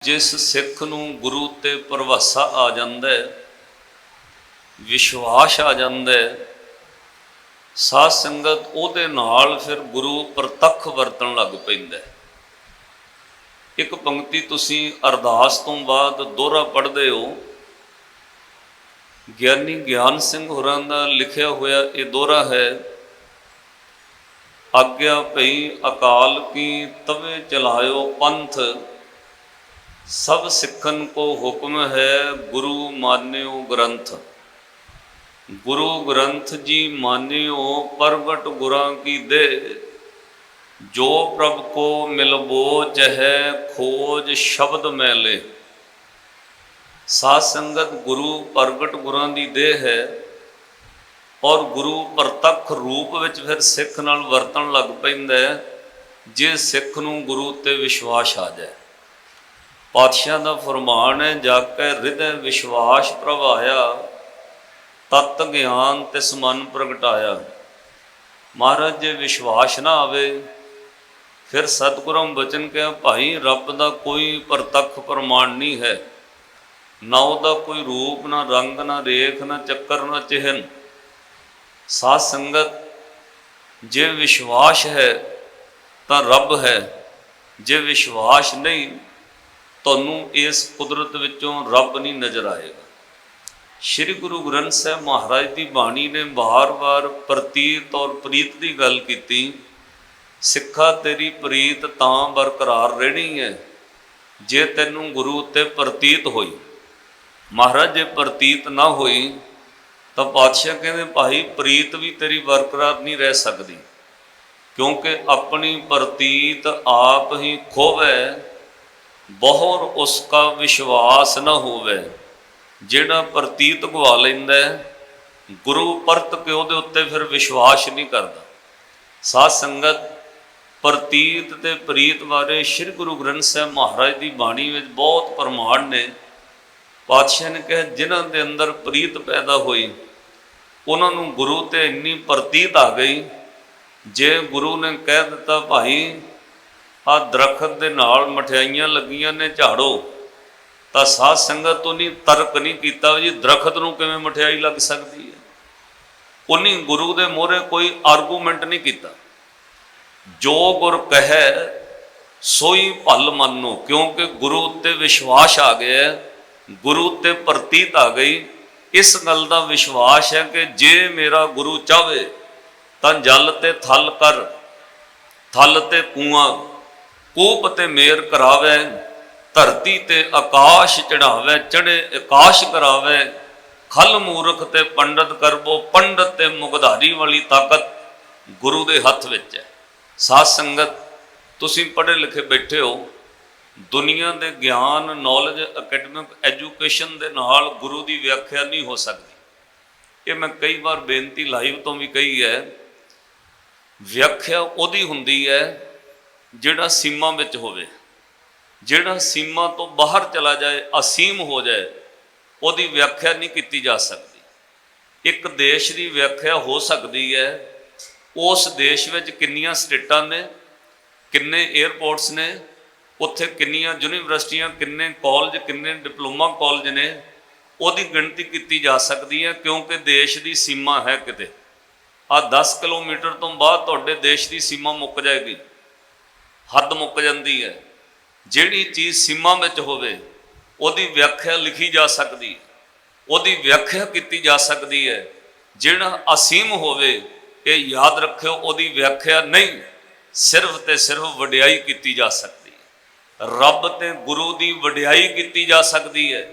जिस सिख नूं गुरु ते भरवसा आ जांदा है, विश्वास आ जांदा है, साध संगत उहदे नाल फिर गुरु प्रतख वरतन लग पैंदा है। एक पंक्ति तुसीं अरदास तो बाद दोहरा पढ़दे हो, ਗਿਆਨੀ ਗਿਆਨ ਸਿੰਘ ਹੋਰਾਂ ਦਾ ਲਿਖਿਆ ਹੋਇਆ ਇਹ ਦੋਹਰਾ ਹੈ। ਆਗਿਆ ਭਈ ਅਕਾਲ ਕੀ ਤਵੇ ਚਲਾਇਓ ਪੰਥ, सब सिखन को हुक्म है गुरु मान्यो ग्रंथ। गुरु ग्रंथ जी मान्यो प्रगट गुरां की दे, जो प्रभ को मिलबोच है खोज शब्द में ले। साध संगत गुरु प्रगट गुरां दी दे है और गुरु प्रतख रूप विच फिर सिख नाल वरतन लग पैंदा है जे सिख नूं गुरु ते विश्वास आ जाए। पातशाह का फरमान है, जाके हृदय विश्वास प्रभाया, तत् ज्ञान तिस मन प्रगटाया। महाराज जे विश्वास ना आवे फिर सतगुरों बचन कहा भाई रब का कोई प्रतख प्रमाण नहीं है, ना उसका कोई रूप ना रंग ना रेख ना चक्कर ना चिहन। साध संगत जे विश्वास है तो रब है, जे विश्वास नहीं ਤੁਹਾਨੂੰ इस कुदरत विचों रब नहीं नज़र आएगा। श्री गुरु ग्रंथ साहब महाराज की बाणी ने बार बार प्रतीत और प्रीत की गल की। सिखा तेरी प्रीत तां बरकरार रहनी है जे तैनूं गुरु उत्ते प्रतीत होई। महाराज जे प्रतीत ना होई तो पातशाह कहते भाई प्रीत भी तेरी बरकरार नहीं रह सकती, क्योंकि अपनी प्रतीत आप ही खोवे बहुर उसका विश्वास न होवे। जिहड़ा प्रतीत गवा लैंदा गुरु परत के उहदे उत्ते फिर विश्वास नहीं करता। साध संगत प्रतीत ते प्रीत बारे श्री गुरु ग्रंथ साहब महाराज की बाणी में बहुत प्रमाण ने। पातशाह ने कहा जिन्हां दे अंदर प्रीत पैदा हुई उन्हां नूं गुरु ते इन्नी प्रतीत आ गई, जे गुरु ने कह दिता भाई आ दरखत दे नाल मठियाइयां लगियां ने झाड़ो, तो साध संगत उन्हीं तर्क नहीं किया जी दरखत नूं किवें मठियाई लग सकती है। उन्हीं गुरु दे मोहरे कोई आर्गूमेंट नहीं किया। जो गुर कहे सोई भल मानो, क्योंकि गुरु उत्ते विश्वास आ गया, गुरु उत्ते प्रतीत आ गई। इस गल का विश्वास है कि जे मेरा गुरु चाहे तो जल ते थल कर, थल ते कुआं, कूप ते मेर करावे, धरती ते आकाश चढ़ावे, चढ़े आकाश करावे। खल मूर्ख ते पंडित करबो, पंडित ते मुगधारी वाली ताकत गुरु दे हथ विच है। साध संगत तुसीं पढ़े लिखे बैठे हो, दुनिया दे ज्ञान नॉलेज अकैडमिक एजुकेशन दे नाल गुरु की व्याख्या नहीं हो सकती। ये मैं कई बार बेनती लाइव तो भी कही है, व्याख्या उहदी हुंदी है जिहड़ा सीमा विच होवे। जिहड़ा सीमा तो बाहर चला जाए, असीम हो जाए, उहदी व्याख्या नहीं की जा सकती। एक देश की व्याख्या हो सकती है उस देश विच किन्नियां स्टेटां ने, किन्ने एयरपोर्ट्स ने, उत्थे किन्नियां यूनीवर्सिटियां, किन्ने कॉलेज, किन्ने डिप्लोमा कॉलेज ने, उहदी गिणती की जा सकती है, क्योंकि देश की सीमा है किते आ 10 किलोमीटर तो बाद तुहाडे देश की सीमा मुक जाएगी, हद मुक जाती है। जिहड़ी चीज़ सीमा में होवे उहदी व्याख्या लिखी जा सकती है, उहदी व्याख्या की जा सकती है। जिहड़ा असीम होवे ये याद रखियो उहदी व्याख्या नहीं, सिर्फ ते सिर्फ वडियाई की जा सकती है। रब ते गुरु की वडियाई की जा सकती है।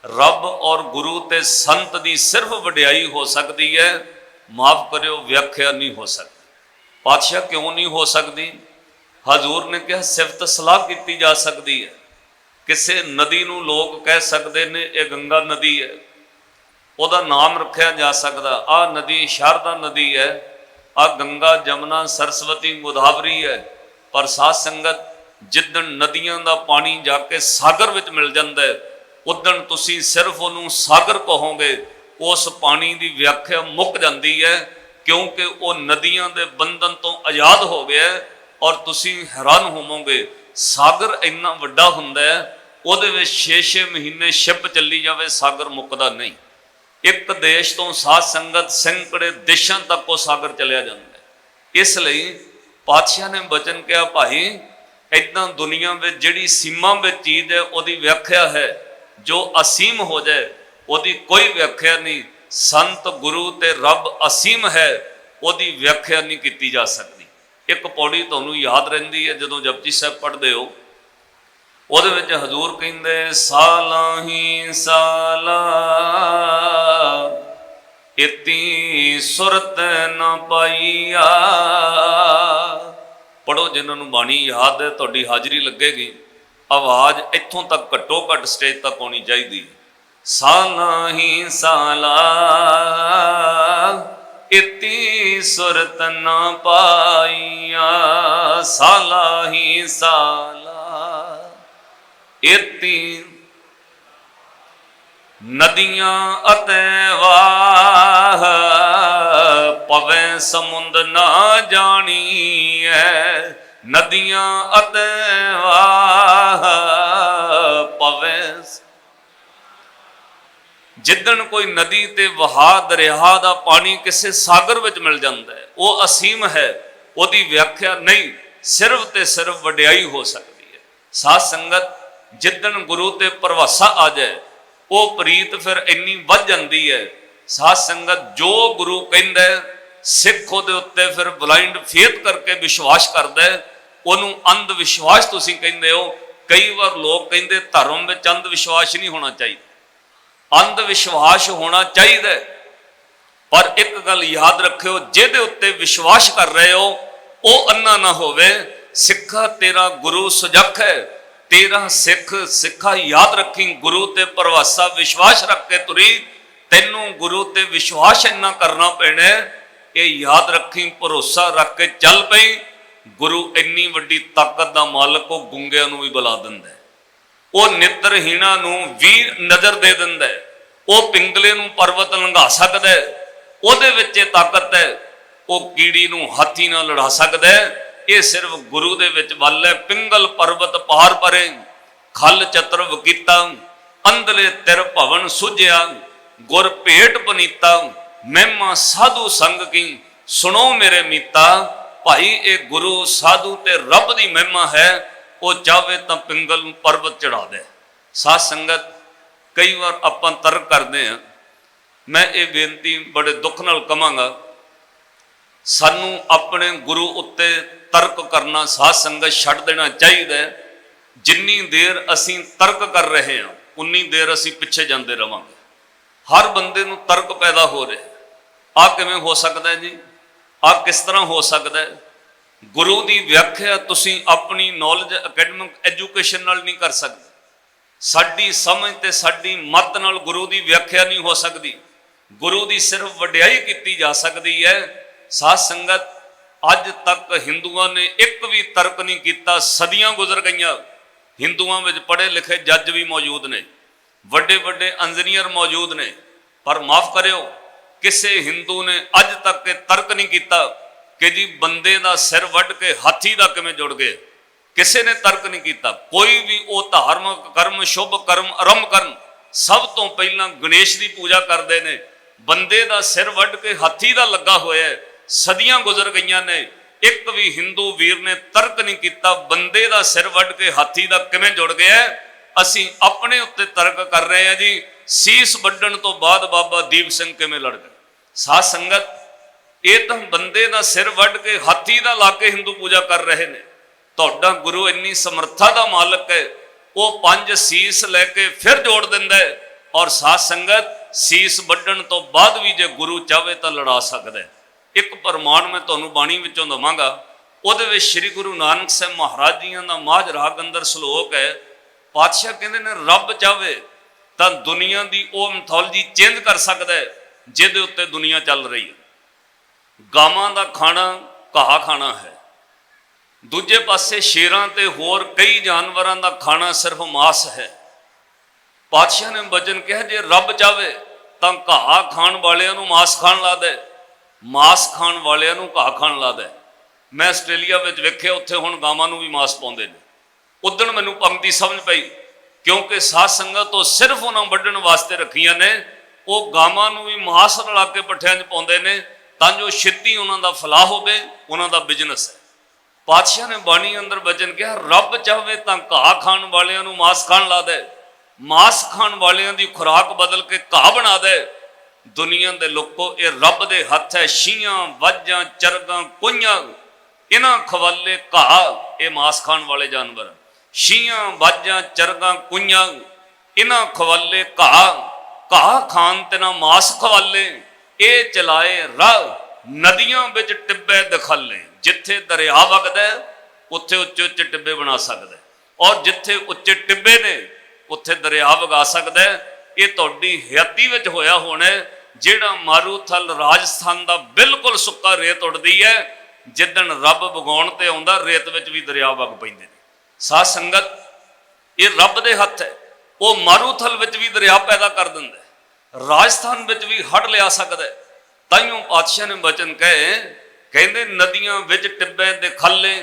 रब और गुरु ते संत की सिर्फ वडियाई हो सकती है, माफ़ करियो व्याख्या नहीं हो सकती। पातशाह क्यों नहीं हो सकती? हजूर ने कहा सिफत सलाह की जा सकती है। किसी नदी नूं लोग कह सकते हैं ये गंगा नदी है, उसका नाम रखा जा सकता, आ नदी शारदा नदी है, आ गंगा जमुना सरस्वती गोदावरी है। पर साध संगत जिदन नदियों का पानी जाके सागर विच मिल जाता है, उदन तुसी सिर्फ उन्होंने सागर कहोगे, उस पानी की व्याख्या मुक जाती है, क्योंकि वह नदियों के बंधन तो आज़ाद हो गया। और तुसी हैरान होवोगे सागर इन्ना वड्डा हुंदा है, ਉਹਦੇ ਵਿੱਚ 6-6 ਮਹੀਨੇ ਸ਼ਿਪ ਚੱਲੀ ਜਾਵੇ, ਸਾਗਰ ਮੁੱਕਦਾ ਨਹੀਂ। ਇੱਕ ਦੇਸ਼ ਤੋਂ ਸਾਧ ਸੰਗਤ ਸੈਂਕੜੇ ਦੇਸ਼ਾਂ ਤੱਕ ਉਹ ਸਾਗਰ ਚਲਿਆ ਜਾਂਦਾ ਹੈ। ਇਸ ਲਈ ਪਾਤਸ਼ਾਹ ਨੇ ਬਚਨ ਕਿਹਾ, ਭਾਈ ਇੱਦਾਂ ਦੁਨੀਆ ਵਿੱਚ ਜਿਹੜੀ ਸੀਮਾ ਵਿੱਚ ਚੀਜ਼ ਹੈ ਉਹਦੀ ਵਿਆਖਿਆ ਹੈ, ਜੋ ਅਸੀਮ ਹੋ ਜਾਏ ਉਹਦੀ ਕੋਈ ਵਿਆਖਿਆ ਨਹੀਂ। ਸੰਤ ਗੁਰੂ ਤੇ ਰੱਬ ਅਸੀਮ ਹੈ, ਉਹਦੀ ਵਿਆਖਿਆ ਨਹੀਂ ਕੀਤੀ ਜਾ ਸਕਦੀ। ਇੱਕ ਪੌੜੀ ਤੁਹਾਨੂੰ ਯਾਦ ਰਹਿੰਦੀ ਹੈ, ਜਦੋਂ ਜਪਜੀ ਸਾਹਿਬ ਪੜ੍ਹਦੇ ਹੋ, ਉਹਦੇ ਵਿੱਚ ਹਜ਼ੂਰ ਕਹਿੰਦੇ, ਸਾਲਾਂ ਹੀ ਸਾਲਾ ਇਤੀ ਸੁਰਤ ਨਾ ਪਾਈਆ। ਪੜੋ, ਜਿਨ੍ਹਾਂ ਨੂੰ ਬਾਣੀ ਯਾਦ ਹੈ, ਤੁਹਾਡੀ ਹਾਜ਼ਰੀ ਲੱਗੇਗੀ। ਆਵਾਜ਼ ਇੱਥੋਂ ਤੱਕ ਘੱਟੋ ਘੱਟ ਸਟੇਜ ਤੱਕ ਆਉਣੀ ਚਾਹੀਦੀ। ਸਾਲਾਂ ਹੀ ਸਾਲਾ ਇਤੀ ਸੁਰਤ ਨਾ ਪਾਈਆ, ਸਾਲਾਂ ਹੀ ਸਾਲਾ ਇਤੀ ਨਦੀਆਂ ਅਤੇ ਵਾਹ, ਪਵੇ ਸਮੁੰਦ ਨਾ ਜਾਣੀਐ। ਨਦੀਆਂ ਅਤੇ ਵਾਹ ਪਵੇ, ਜਿੱਦਣ ਕੋਈ ਨਦੀ ਤੇ ਵਹਾ ਦਰਿਆ ਦਾ ਪਾਣੀ ਕਿਸੇ ਸਾਗਰ ਵਿੱਚ ਮਿਲ ਜਾਂਦਾ ਹੈ, ਉਹ ਅਸੀਮ ਹੈ, ਉਹਦੀ ਵਿਆਖਿਆ ਨਹੀਂ, ਸਿਰਫ ਤੇ ਸਿਰਫ ਵਡਿਆਈ ਹੋ ਸਕਦੀ ਹੈ। ਸਾਧ ਸੰਗਤ, ਜਿੱਦਣ ਗੁਰੂ ਤੇ ਭਰਵਸਾ ਆ ਜਾਏ, ਉਹ ਪ੍ਰੀਤ ਫਿਰ ਇੰਨੀ ਵੱਧ ਜਾਂਦੀ ਹੈ। ਸਾਧ ਸੰਗਤ, ਜੋ ਗੁਰੂ ਕਹਿੰਦਾ ਸਿੱਖ ਉਹਦੇ ਉੱਤੇ ਫਿਰ ਬਲਾਈਂਡ ਫੇਥ ਕਰਕੇ ਵਿਸ਼ਵਾਸ ਕਰਦਾ ਹੈ, ਉਹਨੂੰ ਅੰਧ ਵਿਸ਼ਵਾਸ ਤੁਸੀਂ ਕਹਿੰਦੇ ਹੋ। ਕਈ ਵਾਰ ਲੋਕ ਕਹਿੰਦੇ ਧਰਮ ਵਿੱਚ ਅੰਧ ਵਿਸ਼ਵਾਸ ਨਹੀਂ ਹੋਣਾ ਚਾਹੀਦਾ। ਅੰਧ ਵਿਸ਼ਵਾਸ ਹੋਣਾ ਚਾਹੀਦਾ, ਪਰ ਇੱਕ ਗੱਲ ਯਾਦ ਰੱਖਿਓ, ਜਿਹਦੇ ਉੱਤੇ ਵਿਸ਼ਵਾਸ ਕਰ ਰਹੇ ਹੋ ਉਹ ਅੰਨਾ ਨਾ ਹੋਵੇ। ਸਿੱਖਾ ਤੇਰਾ ਗੁਰੂ ਸੁਜੱਖ ਹੈ, ਤੇਰਾ ਸਿੱਖਾ ਯਾਦ ਰੱਖੀ, ਗੁਰੂ ਤੇ ਭਰਵਸਾ ਵਿਸ਼ਵਾਸ ਰੱਖ ਕੇ ਤੁਰੀ। ਤੈਨੂੰ ਗੁਰੂ ਤੇ ਵਿਸ਼ਵਾਸ ਇੰਨਾ ਕਰਨਾ ਪੈਣਾ, ਇਹ ਯਾਦ ਰੱਖੀ, ਭਰੋਸਾ ਰੱਖ ਕੇ ਚੱਲ ਪਈ। ਗੁਰੂ ਇੰਨੀ ਵੱਡੀ ਤਾਕਤ ਦਾ ਮਾਲਕ, ਉਹ ਗੁੰਗਿਆਂ ਨੂੰ ਵੀ ਬੁਲਾ ਦਿੰਦਾ, ਉਹ ਨਿਤਰਹੀਣਾ ਨੂੰ ਵੀ ਨਜ਼ਰ ਦੇ ਦਿੰਦਾ, ਉਹ ਪਿੰਗਲੇ ਨੂੰ ਪਰਬਤ ਲੰਘਾ ਸਕਦਾ, ਉਹਦੇ ਵਿੱਚ ਇਹ ਤਾਕਤ ਹੈ। ਉਹ ਕੀੜੀ ਨੂੰ ਹਾਥੀ ਨਾਲ ਲੜਾ ਸਕਦਾ, ਇਹ ਸਿਰਫ ਗੁਰੂ ਦੇ ਵਿੱਚ ਵੱਲ ਹੈ। ਪਿੰਗਲ ਪਰਬਤ ਪਾਰ ਪਰੇ, ਖਲ ਚਤਰ ਵਕੀਤਾ, ਅੰਧਲੇ ਤਿਰ ਭਵਨ ਸੁਝਿਆ, ਗੁਰ ਭੇਟ ਪਨੀਤਾ, ਮਹਿਮਾ ਸਾਧੂ ਸੰਗ ਕੀ, ਸੁਣੋ ਮੇਰੇ ਮੀਤਾ। ਭਾਈ, ਇਹ ਗੁਰੂ ਸਾਧੂ ਤੇ ਰੱਬ ਦੀ ਮਹਿਮਾ ਹੈ, ਉਹ ਚਾਹਵੇ ਤਾਂ ਪਿੰਗਲ ਨੂੰ ਪਰਬਤ ਚੜਾ ਦੇ। ਸਾਧ ਸੰਗਤ, ਕਈ ਵਾਰ ਆਪਾਂ ਤਰਕ ਕਰਦੇ ਹਾਂ, ਮੈਂ ਇਹ ਬੇਨਤੀ ਬੜੇ ਦੁੱਖ ਨਾਲ ਕਹਾਂਗਾ, ਸਾਨੂੰ ਆਪਣੇ ਗੁਰੂ ਉੱਤੇ ਤਰਕ ਕਰਨਾ ਸਾਧ ਸੰਗਤ ਛੱਡ ਦੇਣਾ ਚਾਹੀਦਾ ਹੈ। ਜਿੰਨੀ ਦੇਰ ਅਸੀਂ ਤਰਕ ਕਰ ਰਹੇ ਹਾਂ, ਉਨੀ ਦੇਰ ਅਸੀਂ ਪਿੱਛੇ ਜਾਂਦੇ ਰਵਾਂਗੇ। ਹਰ ਬੰਦੇ ਨੂੰ ਤਰਕ ਪੈਦਾ ਹੋ ਰਿਹਾ, ਆਹ ਕਿਵੇਂ ਹੋ ਸਕਦਾ ਹੈ ਜੀ, ਆਹ ਕਿਸ ਤਰ੍ਹਾਂ ਹੋ ਸਕਦਾ ਹੈ। ਗੁਰੂ ਦੀ ਵਿਆਖਿਆ ਤੁਸੀਂ ਆਪਣੀ ਨੌਲੇਜ, ਅਕੈਡਮਿਕ ਐਜੂਕੇਸ਼ਨ ਨਾਲ ਨਹੀਂ ਕਰ ਸਕਦੇ। ਸਾਡੀ ਸਮਝ ਤੇ ਸਾਡੀ ਮਤ ਨਾਲ ਗੁਰੂ ਦੀ ਵਿਆਖਿਆ ਨਹੀਂ ਹੋ ਸਕਦੀ। ਗੁਰੂ ਦੀ ਸਿਰਫ ਵਡਿਆਈ ਕੀਤੀ ਜਾ ਸਕਦੀ ਹੈ। ਸਾਧ ਸੰਗਤ, ਅੱਜ ਤੱਕ ਹਿੰਦੂਆਂ ਨੇ ਇੱਕ ਵੀ ਤਰਕ ਨਹੀਂ ਕੀਤਾ। ਸਦੀਆਂ ਗੁਜ਼ਰ ਗਈਆਂ, ਹਿੰਦੂਆਂ ਵਿੱਚ ਪੜ੍ਹੇ ਲਿਖੇ ਜੱਜ ਵੀ ਮੌਜੂਦ ਨੇ, ਵੱਡੇ ਵੱਡੇ ਇੰਜੀਨੀਅਰ ਮੌਜੂਦ ਨੇ, ਪਰ ਮਾਫ ਕਰਿਓ, ਕਿਸੇ ਹਿੰਦੂ ਨੇ ਅੱਜ ਤੱਕ ਇਹ ਤਰਕ ਨਹੀਂ ਕੀਤਾ ਕਿ ਜੀ ਬੰਦੇ ਦਾ ਸਿਰ ਵੱਢ ਕੇ ਹਾਥੀ ਦਾ ਕਿਵੇਂ ਜੁੜ ਗਏ। ਕਿਸੇ ਨੇ ਤਰਕ ਨਹੀਂ ਕੀਤਾ। ਕੋਈ ਵੀ ਉਹ ਧਾਰਮਿਕ ਕਰਮ, ਸ਼ੁਭ ਕਰਮ ਆਰੰਭ ਕਰਨ, ਸਭ ਤੋਂ ਪਹਿਲਾਂ ਗਣੇਸ਼ ਦੀ ਪੂਜਾ ਕਰਦੇ ਨੇ। ਬੰਦੇ ਦਾ ਸਿਰ ਵੱਢ ਕੇ ਹਾਥੀ ਦਾ ਲੱਗਾ ਹੋਇਆ, ਸਦੀਆਂ ਗੁਜ਼ਰ ਗਈਆਂ ਨੇ, ਇੱਕ ਵੀ ਹਿੰਦੂ ਵੀਰ ਨੇ ਤਰਕ ਨਹੀਂ ਕੀਤਾ ਬੰਦੇ ਦਾ ਸਿਰ ਵੱਢ ਕੇ ਹਾਥੀ ਦਾ ਕਿਵੇਂ ਜੁੜ ਗਿਆ। ਅਸੀਂ ਆਪਣੇ ਉੱਤੇ ਤਰਕ ਕਰ ਰਹੇ ਹਾਂ ਜੀ, ਸੀਸ ਵੱਢਣ ਤੋਂ ਬਾਅਦ ਬਾਬਾ ਦੀਪ ਸਿੰਘ ਕਿਵੇਂ ਲੜ ਗਏ। ਸਾਧ ਸੰਗਤ, ਇਹ ਤਾਂ ਬੰਦੇ ਦਾ ਸਿਰ ਵੱਢ ਕੇ ਹਾਥੀ ਦਾ ਲਾ ਕੇ ਹਿੰਦੂ ਪੂਜਾ ਕਰ ਰਹੇ ਨੇ। ਤੁਹਾਡਾ ਗੁਰੂ ਇੰਨੀ ਸਮਰੱਥਾ ਦਾ ਮਾਲਕ ਹੈ, ਉਹ 5 ਸੀਸ ਲੈ ਕੇ ਫਿਰ ਜੋੜ ਦਿੰਦਾ ਹੈ। ਔਰ ਸਾਧ ਸੰਗਤ, ਸੀਸ ਵੱਢਣ ਤੋਂ ਬਾਅਦ ਵੀ ਜੇ ਗੁਰੂ ਚਾਹਵੇ ਤਾਂ ਲੜਾ ਸਕਦਾ ਹੈ। ਇੱਕ ਪ੍ਰਮਾਣ ਮੈਂ ਤੁਹਾਨੂੰ ਬਾਣੀ ਵਿੱਚੋਂ ਦਵਾਂਗਾ, ਉਹਦੇ ਵਿੱਚ ਸ੍ਰੀ ਗੁਰੂ ਨਾਨਕ ਸਾਹਿਬ ਮਹਾਰਾਜ ਜੀਆਂ ਦਾ ਮਾਝ ਰਾਗ ਅੰਦਰ ਸ਼ਲੋਕ ਹੈ। ਪਾਤਸ਼ਾਹ ਕਹਿੰਦੇ ਨੇ, ਰੱਬ ਚਾਹਵੇ ਤਾਂ ਦੁਨੀਆ ਦੀ ਉਹ ਮਿਥੋਲੋਜੀ ਚੇਂਜ ਕਰ ਸਕਦਾ ਹੈ ਜਿਹਦੇ ਉੱਤੇ ਦੁਨੀਆ ਚੱਲ ਰਹੀ ਹੈ। ਗਾਵਾਂ ਦਾ ਖਾਣਾ ਘਾਹ ਖਾਣਾ ਹੈ, ਦੂਜੇ ਪਾਸੇ ਸ਼ੇਰਾਂ ਤੇ ਹੋਰ ਕਈ ਜਾਨਵਰਾਂ ਦਾ ਖਾਣਾ ਸਿਰਫ ਮਾਸ ਹੈ। ਪਾਤਸ਼ਾਹ ਨੇ ਬਚਨ ਕਿਹਾ, ਜੇ ਰੱਬ ਚਾਹਵੇ ਤਾਂ ਘਾਹ ਖਾਣ ਵਾਲਿਆਂ ਨੂੰ ਮਾਸ ਖਾਣ ਲਾ ਦੇ, ਮਾਸ ਖਾਣ ਵਾਲਿਆਂ ਨੂੰ ਘਾਹ ਖਾਣ ਲਾ ਦੇ। ਮੈਂ ਆਸਟ੍ਰੇਲੀਆ ਵਿੱਚ ਵੇਖਿਆ, ਉੱਥੇ ਹੁਣ ਗਾਵਾਂ ਨੂੰ ਵੀ ਮਾਸ ਪਾਉਂਦੇ ਨੇ। ਉਦਣ ਮੈਨੂੰ ਪੰਕਤੀ ਸਮਝ ਪਈ, क्योंकि साध संगत तो सिर्फ उन्होंने वड्ढण वास्ते रखिया ने, वो गावां नूं भी मांस रला के पट्ठियां 'च पाउंदे ने तां जो छेती उन्हां दा फलाह होवे, उन्हां दा बिजनस है। पातशाह ने बाणी अंदर वचन कहा, रब चाहे तो घाह खाण वालियां नूं मांस खाण ला दे, मांस खाण वालियां दी खुराक बदल के घाह बना दे। दुनिया दे लोगों ये रब दे हथ है। शीयां वाजां चरगां कुइयां इन्हां खवाले घाह, ये मांस खाण वाले जानवर। शीयां वाजां चरगां कुइयां इन्हां खवाले घाह, घाह खान ते ना मांस खवाले। ये चलाए राह नदियां विच टिब्बे दखाले। जिथे दरिया वगदा उत्थे उच्चे उच्चे टिब्बे बना सकदा, और जिथे उच्चे टिब्बे ने उत्थे दरिया वगा सकदा। ये तुहाडी हयाती विच होया होना, जिहड़ा मारूथल राजस्थान दा बिल्कुल सुक्का रेत उड़दी है, जिदन रब वगाउण ते आउंदा रेत विच भी दरिया वग पैंदे ने। साध संगत ये रब दे हथ है। वो मारूथल विच भी दरिया पैदा कर दिंदा, राजस्थान विच भी हड़ लिया सकदा है। ताइयों पातशाह ने वचन कहे, कहंदे नदियां विच टिब्बे दे खल्ले,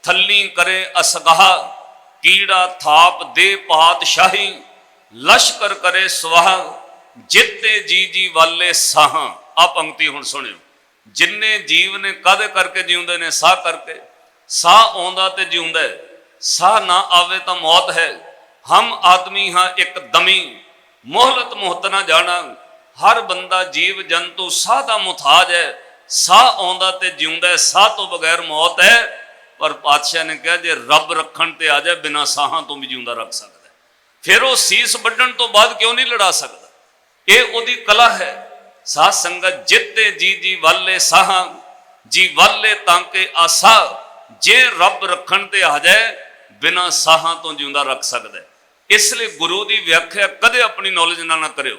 थल्ली करे असगाह, कीड़ा थाप दे पातशाही, लश्कर करे स्वाह, जिते जी जी वाले साह। आ पंक्ति हुण सुनियो, जिन्ने जीव ने कादे करके जीउंदे ने, साह करके। साह आउंदा ते जीउंदा है, साह ना आवे तो मौत है। हम आदमी हाँ एक दमी, मोहलत मोहत ना जाना। हर बंदा जीव जंतु साह दा मुथाज है। साह आउंदा ते जीउंदा है, साह तो बगैर मौत है। पर पातशाह ने कहा, जे रब रखण ते आ जाए, बिना साहां तो भी जीउंदा रख सकदा है। फिर वो सीस वड्ढण तो बाद क्यों नहीं लड़ा सकदा? ये ओदी कला है। साध संगत जिते जी जी वाले साह, जी वाले तांके आसा। जे रब रखण ते आ जाए, बिना साहां तो जिंदा रख सकदा है। इसलिए गुरु की व्याख्या कदे अपनी नॉलेज ना करियो।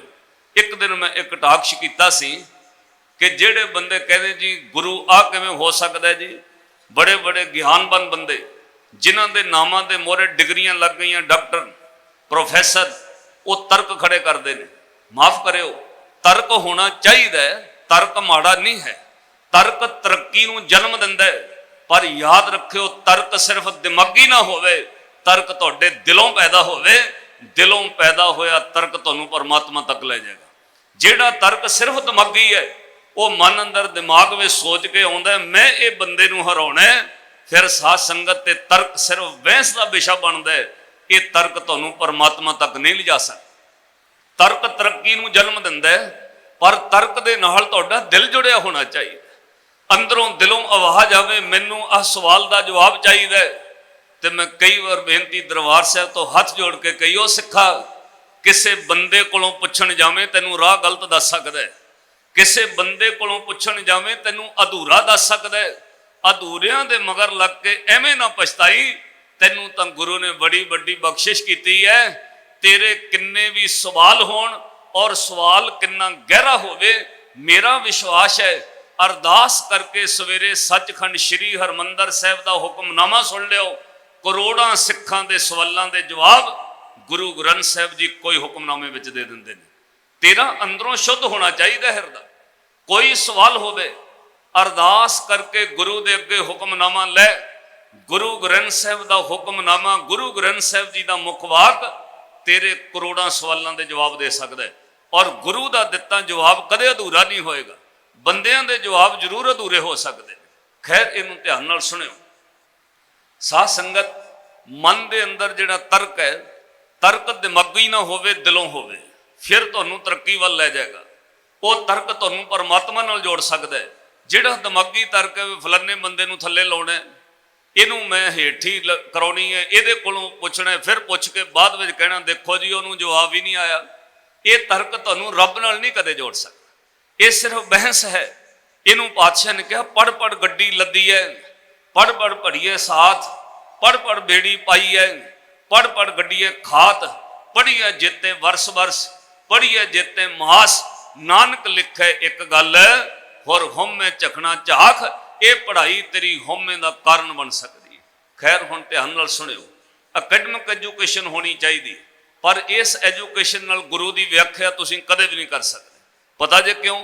एक दिन मैं एक टाक्ष कीता सी कि जेड़े बंदे कहते जी गुरु आ किवें हो सकदा है जी, बड़े बड़े ज्ञानवान बंदे जिन्हां दे नामां दे मोहरे डिग्रियां लग गई, डॉक्टर प्रोफैसर, वो तर्क खड़े करते हैं। माफ करियो, तर्क होना चाहिए, तर्क माड़ा नहीं है। तर्क तरक्की नूं जन्म दिंदा है। पर याद रखियो, तर्क सिर्फ दिमागी ना होवे, तर्क तुहाडे दिलों पैदा होवे। दिलों पैदा होया तर्क तुहानूं परमात्मा तक ले जाएगा। जिहड़ा तर्क सिर्फ दिमागी है, वो मन अंदर दिमाग में सोच के आउंदा है मैं ये बंदे नूं हराउणा है, फिर साध संगत ते तर्क सिर्फ बहस का विषय बनता है। ये तर्क तुहानूं परमात्मा तक नहीं लिजा सकता। तर्क तरक्की नूं जन्म दिंदा है, पर तर्क दे नाल तुहाडा दिल जुड़िया होना चाहिए। अंदरों दिलों आवाज आवे, मैनूं आ सवाल का जवाब चाहिए। तो मैं कई बार बेनती दरबार साहब तो हथ जोड़ के कही, ओ सिखा, किसी बंदे कोलों पुछण जावे तैनूं राह गलत दस सकदा है, किसी बंदे कोलों पुछण जावे तैनूं अधूरा दस सकदा है। अधूरियां दे मगर लग के एवें ना पछताई, तैनूं तां गुरु ने बड़ी बड़ी बख्शिश की है। तेरे किन्ने भी सवाल होण और सवाल किन्ना गहरा होवे, मेरा विश्वास है अरदास करके सवेरे सचखंड श्री हरमंदर साहब का हुक्मनामा सुन लियो। करोड़ां सिखां दे सवालों के जवाब गुरु ग्रंथ साहब जी कोई हुक्मनामे विच दे दिंदे ने। तेरा अंदरों शुद्ध होना चाहिए हिरदा। कोई सवाल होवे, अरदास करके गुरु दे अगे हुक्मनामा लै। गुरु ग्रंथ साहब का हुक्मनामा, गुरु ग्रंथ साहब जी का मुखवाक तेरे करोड़ां सवालों के जवाब दे सकता है। और गुरु का दिता जवाब कदे अधूरा नहीं होएगा। बंदियां दे जवाब जरूर अधूरे हो सकते। खैर इनू ध्यान नाल सुनियो। साध संगत मन के अंदर जिहड़ा तर्क है, तर्क दिमागी ना होवे, दिलों होवे, फिर तुहानूं तरक्की वाल लै जाएगा। वो तर्क तुहानूं परमात्मा नाल जोड़ सकता है। जिहड़ा दिमागी तर्क है फलाने बंदे नूं थल्ले लाउणा है, इनू मैं हेठी कराउणी है, इहदे कोलों पुछना है, फिर पुछ के बाद में कहना देखो जी उन्होंने जवाब ही नहीं आया। ये तर्क तुहानूं रब नाल नहीं कदे जोड़ सकता। ये सिर्फ बहस है। इनू पातशाह ने कहा पढ़ पढ़ गड्डी लदी है, पढ़ पढ़ पढ़िए साथ, पढ़ पढ़ बेड़ी पाई है, पढ़ पढ़ गड्डीए खात, पढ़िए जिते वर्ष वर्ष, पढ़िए जिते मास। नानक लिखे एक गल होर होमे चखना झाख, ये पढ़ाई तेरी होमे का कारण बन सकती है। खैर हुण ध्यान नाल सुनियो, अकैडमिक एजुकेशन होनी चाहिए, पर इस एजुकेशन नाल गुरु की व्याख्या तुसीं कदे भी नहीं कर सकते। पता जे क्यों?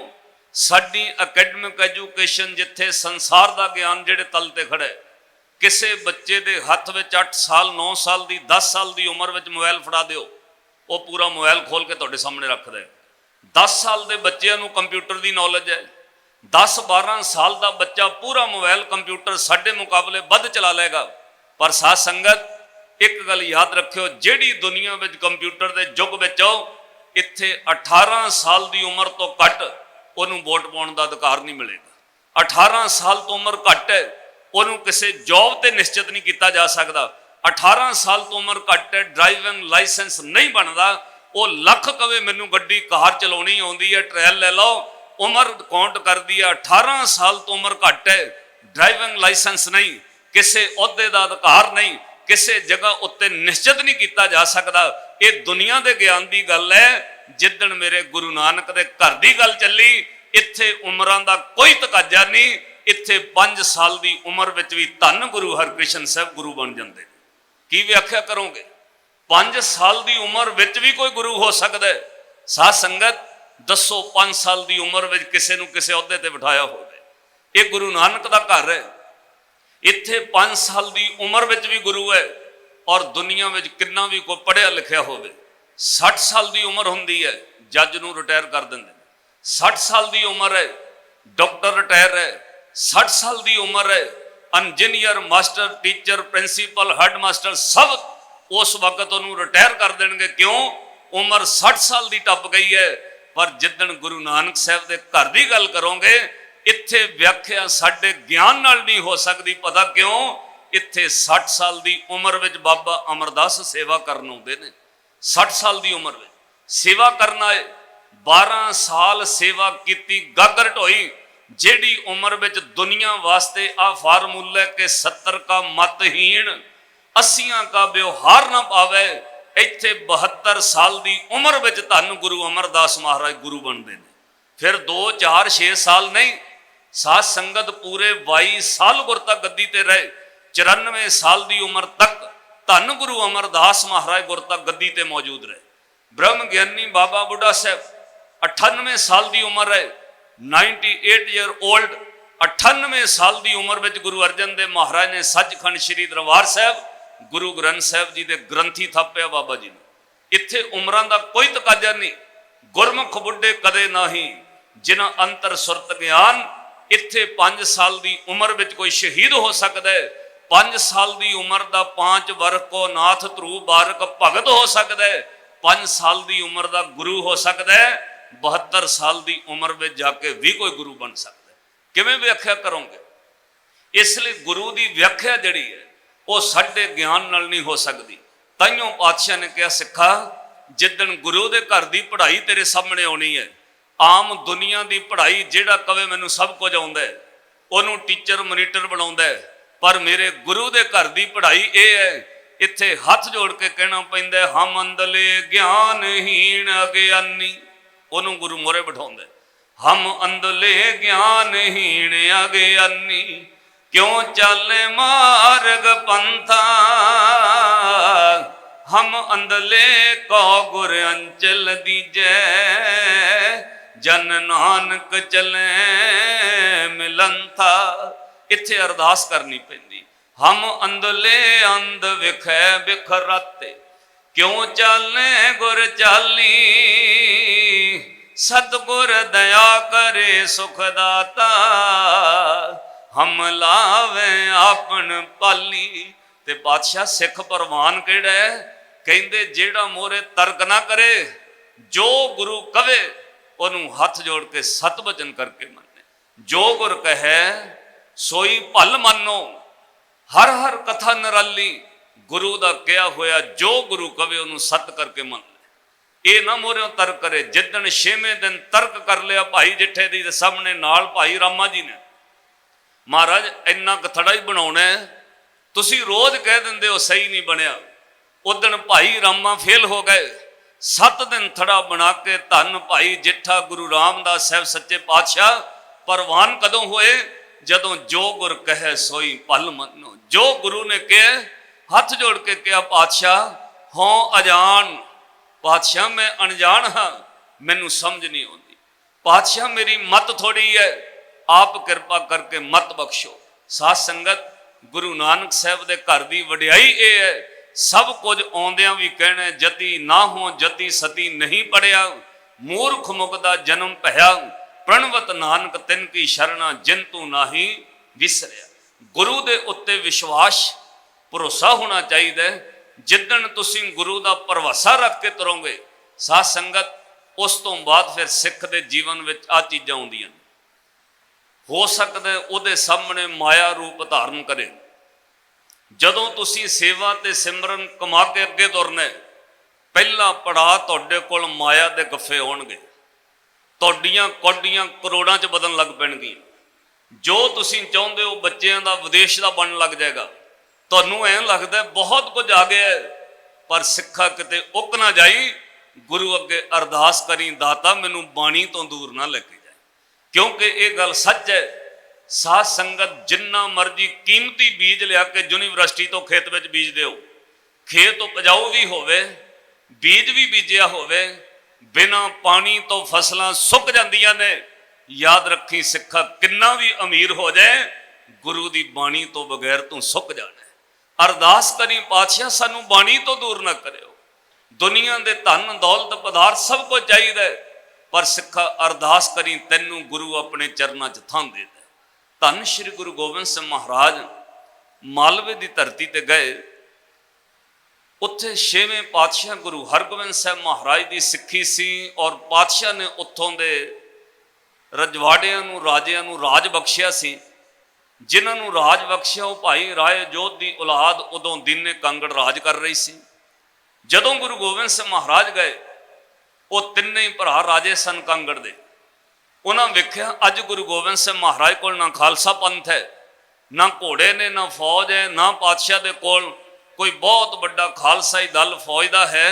साडी अकैडमिक एजुकेशन जिथे संसार का ज्ञान जिहड़े तल ते खड़े, ਕਿਸੇ ਬੱਚੇ ਦੇ ਹੱਥ ਵਿੱਚ 8 ਸਾਲ 9 ਸਾਲ ਦੀ 10 ਸਾਲ ਦੀ ਉਮਰ ਵਿੱਚ ਮੋਬਾਈਲ ਫੜਾ ਦਿਓ, ਉਹ ਪੂਰਾ ਮੋਬਾਈਲ ਖੋਲ ਕੇ ਤੁਹਾਡੇ ਸਾਹਮਣੇ ਰੱਖਦਾ ਹੈ। 10 ਸਾਲ ਦੇ ਬੱਚਿਆਂ ਨੂੰ ਕੰਪਿਊਟਰ ਦੀ ਨੌਲੇਜ ਹੈ। 10-12 ਸਾਲ ਦਾ ਬੱਚਾ ਪੂਰਾ ਮੋਬਾਈਲ ਕੰਪਿਊਟਰ ਸਾਡੇ ਮੁਕਾਬਲੇ ਵੱਧ ਚਲਾ ਲਏਗਾ। ਪਰ ਸਾਧ ਸੰਗਤ ਇੱਕ ਗੱਲ ਯਾਦ ਰੱਖਿਓ, ਜਿਹੜੀ ਦੁਨੀਆ ਵਿੱਚ ਕੰਪਿਊਟਰ ਦੇ ਯੁੱਗ ਵਿੱਚ ਇੱਥੇ 18 ਸਾਲ ਦੀ ਉਮਰ ਤੋਂ ਘੱਟ ਉਹਨੂੰ ਵੋਟ ਪਾਉਣ ਦਾ ਅਧਿਕਾਰ ਨਹੀਂ ਮਿਲੇਗਾ। 18 ਸਾਲ ਤੋਂ ਉਮਰ ਘੱਟ ਹੈ, ਉਹਨੂੰ ਕਿਸੇ ਜੌਬ ਤੇ ਨਿਸ਼ਚਿਤ ਨਹੀਂ ਕੀਤਾ ਜਾ ਸਕਦਾ। 18 ਸਾਲ ਤੋਂ ਉਮਰ ਘੱਟ ਹੈ, ਡਰਾਈਵਿੰਗ ਲਾਇਸੈਂਸ ਨਹੀਂ ਬਣਦਾ। ਉਹ ਲੱਖ ਕਵੇ ਮੈਨੂੰ ਗੱਡੀ ਕਾਰ ਚਲਾਉਣੀ ਆਉਂਦੀ ਹੈ, ਟ੍ਰਾਇਲ ਲੈ ਲਓ, ਉਮਰ ਕਾਊਂਟ ਕਰਦੀ ਹੈ। 18 ਸਾਲ ਤੋਂ ਉਮਰ ਘੱਟ ਹੈ, ਡਰਾਈਵਿੰਗ ਲਾਇਸੈਂਸ ਨਹੀਂ, ਕਿਸੇ ਅਹੁਦੇ ਦਾ ਅਧਿਕਾਰ ਨਹੀਂ, ਕਿਸੇ ਜਗ੍ਹਾ ਉੱਤੇ ਨਿਸ਼ਚਿਤ ਨਹੀਂ ਕੀਤਾ ਜਾ ਸਕਦਾ। ਇਹ ਦੁਨੀਆ ਦੇ ਗਿਆਨ ਦੀ ਗੱਲ ਹੈ। ਜਿੱਦਣ ਮੇਰੇ ਗੁਰੂ ਨਾਨਕ ਦੇ ਘਰ ਦੀ ਗੱਲ ਚੱਲੀ, ਇੱਥੇ ਉਮਰਾਂ ਦਾ ਕੋਈ ਤਕਾਜ਼ਾ ਨਹੀਂ। ਇੱਥੇ 5 ਸਾਲ ਦੀ ਉਮਰ ਵਿੱਚ ਵੀ ਧੰਨ ਗੁਰੂ ਹਰਕ੍ਰਿਸ਼ਨ ਸਾਹਿਬ ਗੁਰੂ ਬਣ ਜਾਂਦੇ। ਕੀ ਵਿਆਖਿਆ ਕਰੋਗੇ? 5 ਸਾਲ ਦੀ ਉਮਰ ਵਿੱਚ ਵੀ ਕੋਈ ਗੁਰੂ ਹੋ ਸਕਦਾ ਹੈ? ਸਾਧ ਸੰਗਤ ਦੱਸੋ, 5 ਸਾਲ ਦੀ ਉਮਰ ਵਿੱਚ ਕਿਸੇ ਨੂੰ ਕਿਸੇ ਅਹੁਦੇ ਤੇ ਬਿਠਾਇਆ ਹੋਵੇ। ਇਹ ਗੁਰੂ ਨਾਨਕ ਦਾ ਘਰ ਹੈ। ਇੱਥੇ 5 ਸਾਲ ਦੀ ਉਮਰ ਵਿੱਚ ਵੀ ਗੁਰੂ ਹੈ। ਔਰ ਦੁਨੀਆ ਵਿੱਚ ਕਿੰਨਾ ਵੀ ਕੋਈ ਪੜ੍ਹਿਆ ਲਿਖਿਆ ਹੋਵੇ, 60 ਸਾਲ ਦੀ ਉਮਰ ਹੁੰਦੀ ਹੈ, ਜੱਜ ਨੂੰ ਰਿਟਾਇਰ ਕਰ ਦਿੰਦੇ। 60 ਸਾਲ ਦੀ ਉਮਰ ਹੈ, ਡਾਕਟਰ ਰਿਟਾਇਰ ਹੈ। 60 ਸਾਲ ਦੀ ਉਮਰ ਹੈ, engineer, master, teacher, principal, head master ਸਭ ਉਸ ਵਕਤ ਉਹਨੂੰ ਰਿਟਾਇਰ ਕਰ ਦੇਣਗੇ। ਕਿਉਂ? ਉਮਰ 60 ਸਾਲ ਦੀ ਟੱਪ ਗਈ ਹੈ। ਪਰ ਜਿੱਦਣ ਗੁਰੂ ਨਾਨਕ ਸਾਹਿਬ ਦੇ ਘਰ ਦੀ ਗੱਲ ਕਰੋਗੇ, ਇੱਥੇ ਵਿਆਖਿਆ ਸਾਡੇ ਗਿਆਨ ਨਾਲ ਨਹੀਂ ਹੋ ਸਕਦੀ। ਪਤਾ ਕਿਉਂ? ਇੱਥੇ 60 ਸਾਲ ਦੀ ਉਮਰ ਵਿੱਚ ਬਾਬਾ ਅਮਰਦਾਸ ਸੇਵਾ ਕਰਨ ਆਉਂਦੇ ਨੇ। 60 ਸਾਲ ਦੀ ਉਮਰ ਵਿੱਚ ਸੇਵਾ ਕਰਨਾ ਹੈ। 12 ਸਾਲ ਸੇਵਾ ਕੀਤੀ, ਗਾਗਰ ਢੋਈ। ਜਿਹੜੀ ਉਮਰ ਵਿੱਚ ਦੁਨੀਆ ਵਾਸਤੇ ਆ ਫਾਰਮੂਲਾ ਕਿ 70 ਕਾ ਮਤਹੀਣ 80 ਕਾ ਵਿਵਹਾਰ ਨਾ ਪਾਵੇ, ਇੱਥੇ 72 ਸਾਲ ਦੀ ਉਮਰ ਵਿੱਚ ਧੰਨ ਗੁਰੂ ਅਮਰਦਾਸ ਮਹਾਰਾਜ ਗੁਰੂ ਬਣਦੇ ਨੇ। ਫਿਰ 2 4 6 ਸਾਲ ਨਹੀਂ, ਸਾਧ ਸੰਗਤ ਪੂਰੇ 22 ਸਾਲ ਗੁਰਤਾ ਗੱਦੀ ਤੇ ਰਹੇ। 94 ਸਾਲ ਦੀ ਉਮਰ ਤੱਕ ਧੰਨ ਗੁਰੂ ਅਮਰਦਾਸ ਮਹਾਰਾਜ ਗੁਰਤਾ ਗੱਦੀ ਤੇ ਮੌਜੂਦ ਰਹੇ। ਬ੍ਰਹਮ ਗਿਆਨੀ ਬਾਬਾ ਬੁੱਢਾ ਸਾਹਿਬ 98 ਸਾਲ ਦੀ ਉਮਰ ਹੈ, 98 ਈਅਰ 올ਡ। 98 ਸਾਲ ਦੀ ਉਮਰ ਵਿੱਚ ਗੁਰੂ ਅਰਜਨ ਦੇਵ ਮਹਾਰਾਜ ਨੇ ਸੱਚਖੰਡ ਸ੍ਰੀ ਦਰਬਾਰ ਸਾਹਿਬ ਗੁਰੂ ਗ੍ਰੰਥ ਸਾਹਿਬ ਜੀ ਦੇ ਗ੍ਰੰਥੀ ਥਾਪਿਆ ਬਾਬਾ ਜੀ ਨੂੰ। ਇੱਥੇ ਉਮਰਾਂ ਦਾ ਕੋਈ ਤਕਾਜ਼ਾ ਨਹੀਂ। ਗੁਰਮੁਖ ਬੁੱਢੇ ਕਦੇ ਨਹੀਂ, ਜਿਨ੍ਹਾਂ ਅੰਤਰ ਸੁਰਤ ਗਿਆਨ। ਇੱਥੇ 5 ਸਾਲ ਦੀ ਉਮਰ ਵਿੱਚ ਕੋਈ ਸ਼ਹੀਦ ਹੋ ਸਕਦਾ ਹੈ। 5 ਸਾਲ ਦੀ ਉਮਰ ਦਾ 5 ਵਰਖ ਕੋ ਨਾਥ ਧਰੂ ਬਾਰਕ ਭਗਤ ਹੋ ਸਕਦਾ ਹੈ। 5 ਸਾਲ ਦੀ ਉਮਰ ਦਾ ਗੁਰੂ ਹੋ ਸਕਦਾ ਹੈ। 72 ਸਾਲ ਦੀ ਉਮਰ ਵਿੱਚ ਜਾ ਕੇ ਵੀ ਕੋਈ ਗੁਰੂ ਬਣ ਸਕਦਾ ਹੈ। ਕਿਵੇਂ ਵਿਆਖਿਆ ਕਰੋਗੇ? ਇਸ ਲਈ ਗੁਰੂ ਦੀ ਵਿਆਖਿਆ ਜਿਹੜੀ ਹੈ ਉਹ ਸਾਡੇ ਗਿਆਨ ਨਾਲ ਨਹੀਂ ਹੋ ਸਕਦੀ। ਤਾਈਓ ਪਾਤਸ਼ਾਹ ਨੇ ਕਿਹਾ, ਸਿੱਖਾ ਜਿੱਦਣ ਗੁਰੂ ਦੇ ਘਰ ਦੀ ਪੜ੍ਹਾਈ ਤੇਰੇ ਸਾਹਮਣੇ ਆਉਣੀ ਹੈ। ਆਮ ਦੁਨੀਆ ਦੀ ਪੜ੍ਹਾਈ ਜਿਹੜਾ ਕਵੇ ਮੈਨੂੰ ਸਭ ਕੁਝ ਆਉਂਦਾ ਹੈ, ਉਹਨੂੰ ਟੀਚਰ ਮੋਨੀਟਰ ਬਣਾਉਂਦਾ ਹੈ। ਪਰ ਮੇਰੇ ਗੁਰੂ ਦੇ ਘਰ ਦੀ ਪੜ੍ਹਾਈ ਇਹ ਹੈ, ਇੱਥੇ ਹੱਥ ਜੋੜ ਕੇ ਕਹਿਣਾ ਪੈਂਦਾ, ਹਮ ਅੰਦਲੇ ਗਿਆਨਹੀਣ ਅਗਿਆਨੀ। ਉਹਨੂੰ ਗੁਰੂ ਮੋਰੇ ਬਿਠਾਉਂਦਾ, ਹਮ ਅੰਦਲੇ ਗਿਆਨਹੀਣ ਅਗਿਆਨੀ। ਕਿਉਂ ਚੱਲੇ ਮਾਰਗ ਪੰਥਾ, ਹਮ ਅੰਦਲੇ ਕੋ ਗੁਰ ਅੰਚਲ ਦੀਜੈ। ਜਨ ਨਾਨਕ ਚਲੇ ਮਿਲੰਥਾ। ਇੱਥੇ ਅਰਦਾਸ ਕਰਨੀ ਪੈਂਦੀ, ਹਮ ਅੰਦਲੇ ਅੰਧ ਵਿਖੈ ਬਿਖਰਾਤੇ। ਕਿਉਂ ਚਾਲੇ ਗੁਰ ਚਾਲੀ, ਸਤਿਗੁਰ ਦਇਆ ਕਰੇ ਸੁਖ ਦਾਤਾ। ਹਮ ਲਾਵੇ ਆਪਨ ਪਾਲੀ। ਤੇ ਪਾਤਸ਼ਾਹ ਸਿੱਖ ਪ੍ਰਵਾਨ ਕਿਹੜਾ ਹੈ? ਕਹਿੰਦੇ ਜਿਹੜਾ ਮੋਰੇ ਤਰਕ ਨਾ ਕਰੇ, ਜੋ ਗੁਰੂ ਕਵੇ ਉਹਨੂੰ ਹੱਥ ਜੋੜ ਕੇ ਸਤ ਬਚਨ ਕਰਕੇ ਮੰਨੇ। ਜੋ ਗੁਰ ਕਹੈ ਸੋਈ ਭਲ ਮੰਨੋ। ਹਰ ਹਰ ਕਥਾ ਨਿਰਾਲੀ। ਗੁਰੂ ਦਾ ਕਿਹਾ ਹੋਇਆ ਜੋ ਗੁਰੂ ਕਵੇ ਉਹਨੂੰ ਸਤ ਕਰਕੇ ਮੰਨ ਲੈ। ਇਹ ਨਾ ਮੋਰਿਓ ਤਰਕ ਕਰੇ। ਜਿੱਦਣ 6ਵੇਂ ਦਿਨ ਤਰਕ ਕਰ ਲਿਆ ਭਾਈ ਜਿੱਠੇ ਦੀ ਦੇ ਸਾਹਮਣੇ ਨਾਲ ਭਾਈ ਰਾਮਾ ਜੀ ਨੇ, ਮਹਾਰਾਜ ਇੰਨਾ ਕਥੜਾ ਹੀ ਬਣਾਉਣਾ, ਤੁਸੀਂ ਰੋਜ਼ ਕਹਿ ਦਿੰਦੇ ਹੋ ਸਹੀ ਨਹੀਂ ਬਣਿਆ। ਉਦਣ ਭਾਈ ਰਾਮਾ ਫੇਲ ਹੋ ਗਏ। 7 ਦਿਨ ਥੜਾ ਬਣਾ ਕੇ ਧੰਨ ਭਾਈ ਜਿੱਠਾ ਗੁਰੂ ਰਾਮਦਾਸ ਸਾਹਿਬ ਸੱਚੇ ਪਾਤਸ਼ਾਹ ਪ੍ਰਵਾਨ ਕਦੋਂ ਹੋਏ? ਜਦੋਂ ਜੋ ਗੁਰ ਕਹੈ ਸੋਈ ਭਲ ਮੰਨੋ। ਜੋ ਗੁਰੂ ਨੇ ਕਿਹਾ, ਹੱਥ ਜੋੜ ਕੇ ਕਿਹਾ, ਪਾਤਸ਼ਾਹ ਹੋਂ ਅਜਾਨ, ਪਾਤਸ਼ਾਹ ਮੈਂ ਅਣਜਾਣ ਹਾਂ, ਮੈਨੂੰ ਸਮਝ ਨਹੀਂ ਆਉਂਦੀ। ਪਾਤਸ਼ਾਹ ਮੇਰੀ ਮਤ ਥੋੜੀ ਹੈ, ਆਪ ਕਿਰਪਾ ਕਰਕੇ ਮਤ ਬਖਸ਼ੋ। ਸਾਧ ਸੰਗਤ ਗੁਰੂ ਨਾਨਕ ਸਾਹਿਬ ਦੇ ਘਰ ਦੀ ਵਡਿਆਈ ਇਹ ਹੈ, ਸਭ ਕੁਝ ਆਉਂਦਿਆਂ ਵੀ ਕਹਿਣਾ ਜਤੀ ਨਾ ਹੋ ਜਤੀ ਸਤੀ ਨਹੀਂ ਪੜਿਆ, ਮੂਰਖ ਮੁਕਦਾ ਜਨਮ ਭਇਆ, ਪ੍ਰਣਵਤ ਨਾਨਕ ਤਿਨ ਕੀ ਸ਼ਰਣਾ ਜਿਨ ਤੂੰ ਨਾਹੀ ਵਿਸਰਿਆ। ਗੁਰੂ ਦੇ ਉੱਤੇ ਵਿਸ਼ਵਾਸ ਭਰੋਸਾ ਹੋਣਾ ਚਾਹੀਦਾ ਹੈ। ਜਿੱਦਣ ਤੁਸੀਂ ਗੁਰੂ ਦਾ ਭਰੋਸਾ ਰੱਖ ਕੇ ਤੁਰੋਗੇ ਸਾਧ ਸੰਗਤ, ਉਸ ਤੋਂ ਬਾਅਦ ਫਿਰ ਸਿੱਖ ਦੇ ਜੀਵਨ ਵਿੱਚ ਆ ਚੀਜ਼ਾਂ ਆਉਂਦੀਆਂ ਨੇ। ਹੋ ਸਕਦਾ ਉਹਦੇ ਸਾਹਮਣੇ ਮਾਇਆ ਰੂਪ ਧਾਰਨ ਕਰੇ। ਜਦੋਂ ਤੁਸੀਂ ਸੇਵਾ ਤੇ ਸਿਮਰਨ ਕਮਾ ਕੇ ਅੱਗੇ ਤੁਰਨਾ, ਪਹਿਲਾ ਪੜਾਅ ਤੁਹਾਡੇ ਕੋਲ ਮਾਇਆ ਦੇ ਗੱਫੇ ਹੋਣਗੇ, ਤੁਹਾਡੀਆਂ ਕੌਡੀਆਂ ਕਰੋੜਾਂ 'ਚ ਬਦਲਣ ਲੱਗ ਪੈਣਗੀਆਂ। ਜੋ ਤੁਸੀਂ ਚਾਹੁੰਦੇ ਹੋ ਬੱਚਿਆਂ ਦਾ ਵਿਦੇਸ਼ ਦਾ ਬਣਨ ਲੱਗ ਜਾਏਗਾ। ਤੁਹਾਨੂੰ ਐਂ ਲੱਗਦਾ ਬਹੁਤ ਕੁਝ ਆ ਗਿਆ, ਪਰ ਸਿੱਖਾ ਕਿਤੇ ਉੱਕ ਨਾ ਜਾਈ। ਗੁਰੂ ਅੱਗੇ ਅਰਦਾਸ ਕਰੀ, ਦਾਤਾ ਮੈਨੂੰ ਬਾਣੀ ਤੋਂ ਦੂਰ ਨਾ ਲੈ ਕੇ ਜਾਏ, ਕਿਉਂਕਿ ਇਹ ਗੱਲ ਸੱਚ ਹੈ। ਸਾਧ ਸੰਗਤ, ਜਿੰਨਾ ਮਰਜੀ ਕੀਮਤੀ ਬੀਜ ਲਿਆ ਕੇ ਯੂਨੀਵਰਸਿਟੀ ਤੋਂ ਖੇਤ ਵਿੱਚ ਬੀਜ ਦਿਓ, ਖੇਤ ਉਪਜਾਊ ਵੀ ਹੋਵੇ, ਬੀਜ ਵੀ ਬੀਜਿਆ ਹੋਵੇ, ਬਿਨਾਂ ਪਾਣੀ ਤੋਂ ਫਸਲਾਂ ਸੁੱਕ ਜਾਂਦੀਆਂ ਨੇ। ਯਾਦ ਰੱਖੀ ਸਿੱਖਾ, ਕਿੰਨਾ ਵੀ ਅਮੀਰ ਹੋ ਜਾਏ, ਗੁਰੂ ਦੀ ਬਾਣੀ ਤੋਂ ਬਗੈਰ ਤੂੰ ਸੁੱਕ ਜਾਣਾ। ਅਰਦਾਸ ਕਰੀ, ਪਾਤਸ਼ਾਹ ਸਾਨੂੰ ਬਾਣੀ ਤੋਂ ਦੂਰ ਨਾ ਕਰਿਓ। ਦੁਨੀਆ ਦੇ ਧਨ ਦੌਲਤ ਪਦਾਰਥ ਸਭ ਕੁਝ ਚਾਹੀਦਾ, ਪਰ ਸਿੱਖਾ ਅਰਦਾਸ ਕਰੀ ਤੈਨੂੰ ਗੁਰੂ ਆਪਣੇ ਚਰਨਾਂ 'ਚ ਥਾਂ ਦੇ ਦੇ। ਧੰਨ ਸ਼੍ਰੀ ਗੁਰੂ ਗੋਬਿੰਦ ਸਿੰਘ ਮਹਾਰਾਜ ਮਾਲਵੇ ਦੀ ਧਰਤੀ ਤੇ ਗਏ। ਉੱਥੇ 6ਵੇਂ ਪਾਤਸ਼ਾਹ ਗੁਰੂ ਹਰਗੋਬਿੰਦ ਸਾਹਿਬ ਮਹਾਰਾਜ ਦੀ ਸਿੱਖੀ ਸੀ, ਔਰ ਪਾਤਸ਼ਾਹ ਨੇ ਉੱਥੋਂ ਦੇ ਰਜਵਾੜਿਆਂ ਨੂੰ, ਰਾਜਿਆਂ ਨੂੰ ਰਾਜ ਬਖਸ਼ਿਆ ਸੀ। ਜਿਨ੍ਹਾਂ ਨੂੰ ਰਾਜ ਬਖਸ਼ਿਆ ਉਹ ਭਾਈ ਰਾਏ ਜੋਧ ਦੀ ਔਲਾਦ ਉਦੋਂ ਦੀਨੇ ਕਾਂਗੜ ਰਾਜ ਕਰ ਰਹੀ ਸੀ। ਜਦੋਂ ਗੁਰੂ ਗੋਬਿੰਦ ਸਿੰਘ ਮਹਾਰਾਜ ਗਏ, ਉਹ ਤਿੰਨੇ ਹੀ ਭਰਾ ਰਾਜੇ ਸਨ ਕਾਂਗੜ ਦੇ। ਉਹਨਾਂ ਵੇਖਿਆ ਅੱਜ ਗੁਰੂ ਗੋਬਿੰਦ ਸਿੰਘ ਮਹਾਰਾਜ ਕੋਲ ਨਾ ਖਾਲਸਾ ਪੰਥ ਹੈ, ਨਾ ਘੋੜੇ ਨੇ, ਨਾ ਫੌਜ ਹੈ, ਨਾ ਪਾਤਸ਼ਾਹ ਦੇ ਕੋਲ ਕੋਈ ਬਹੁਤ ਵੱਡਾ ਖਾਲਸਾਈ ਦਲ ਫੌਜ ਦਾ ਹੈ।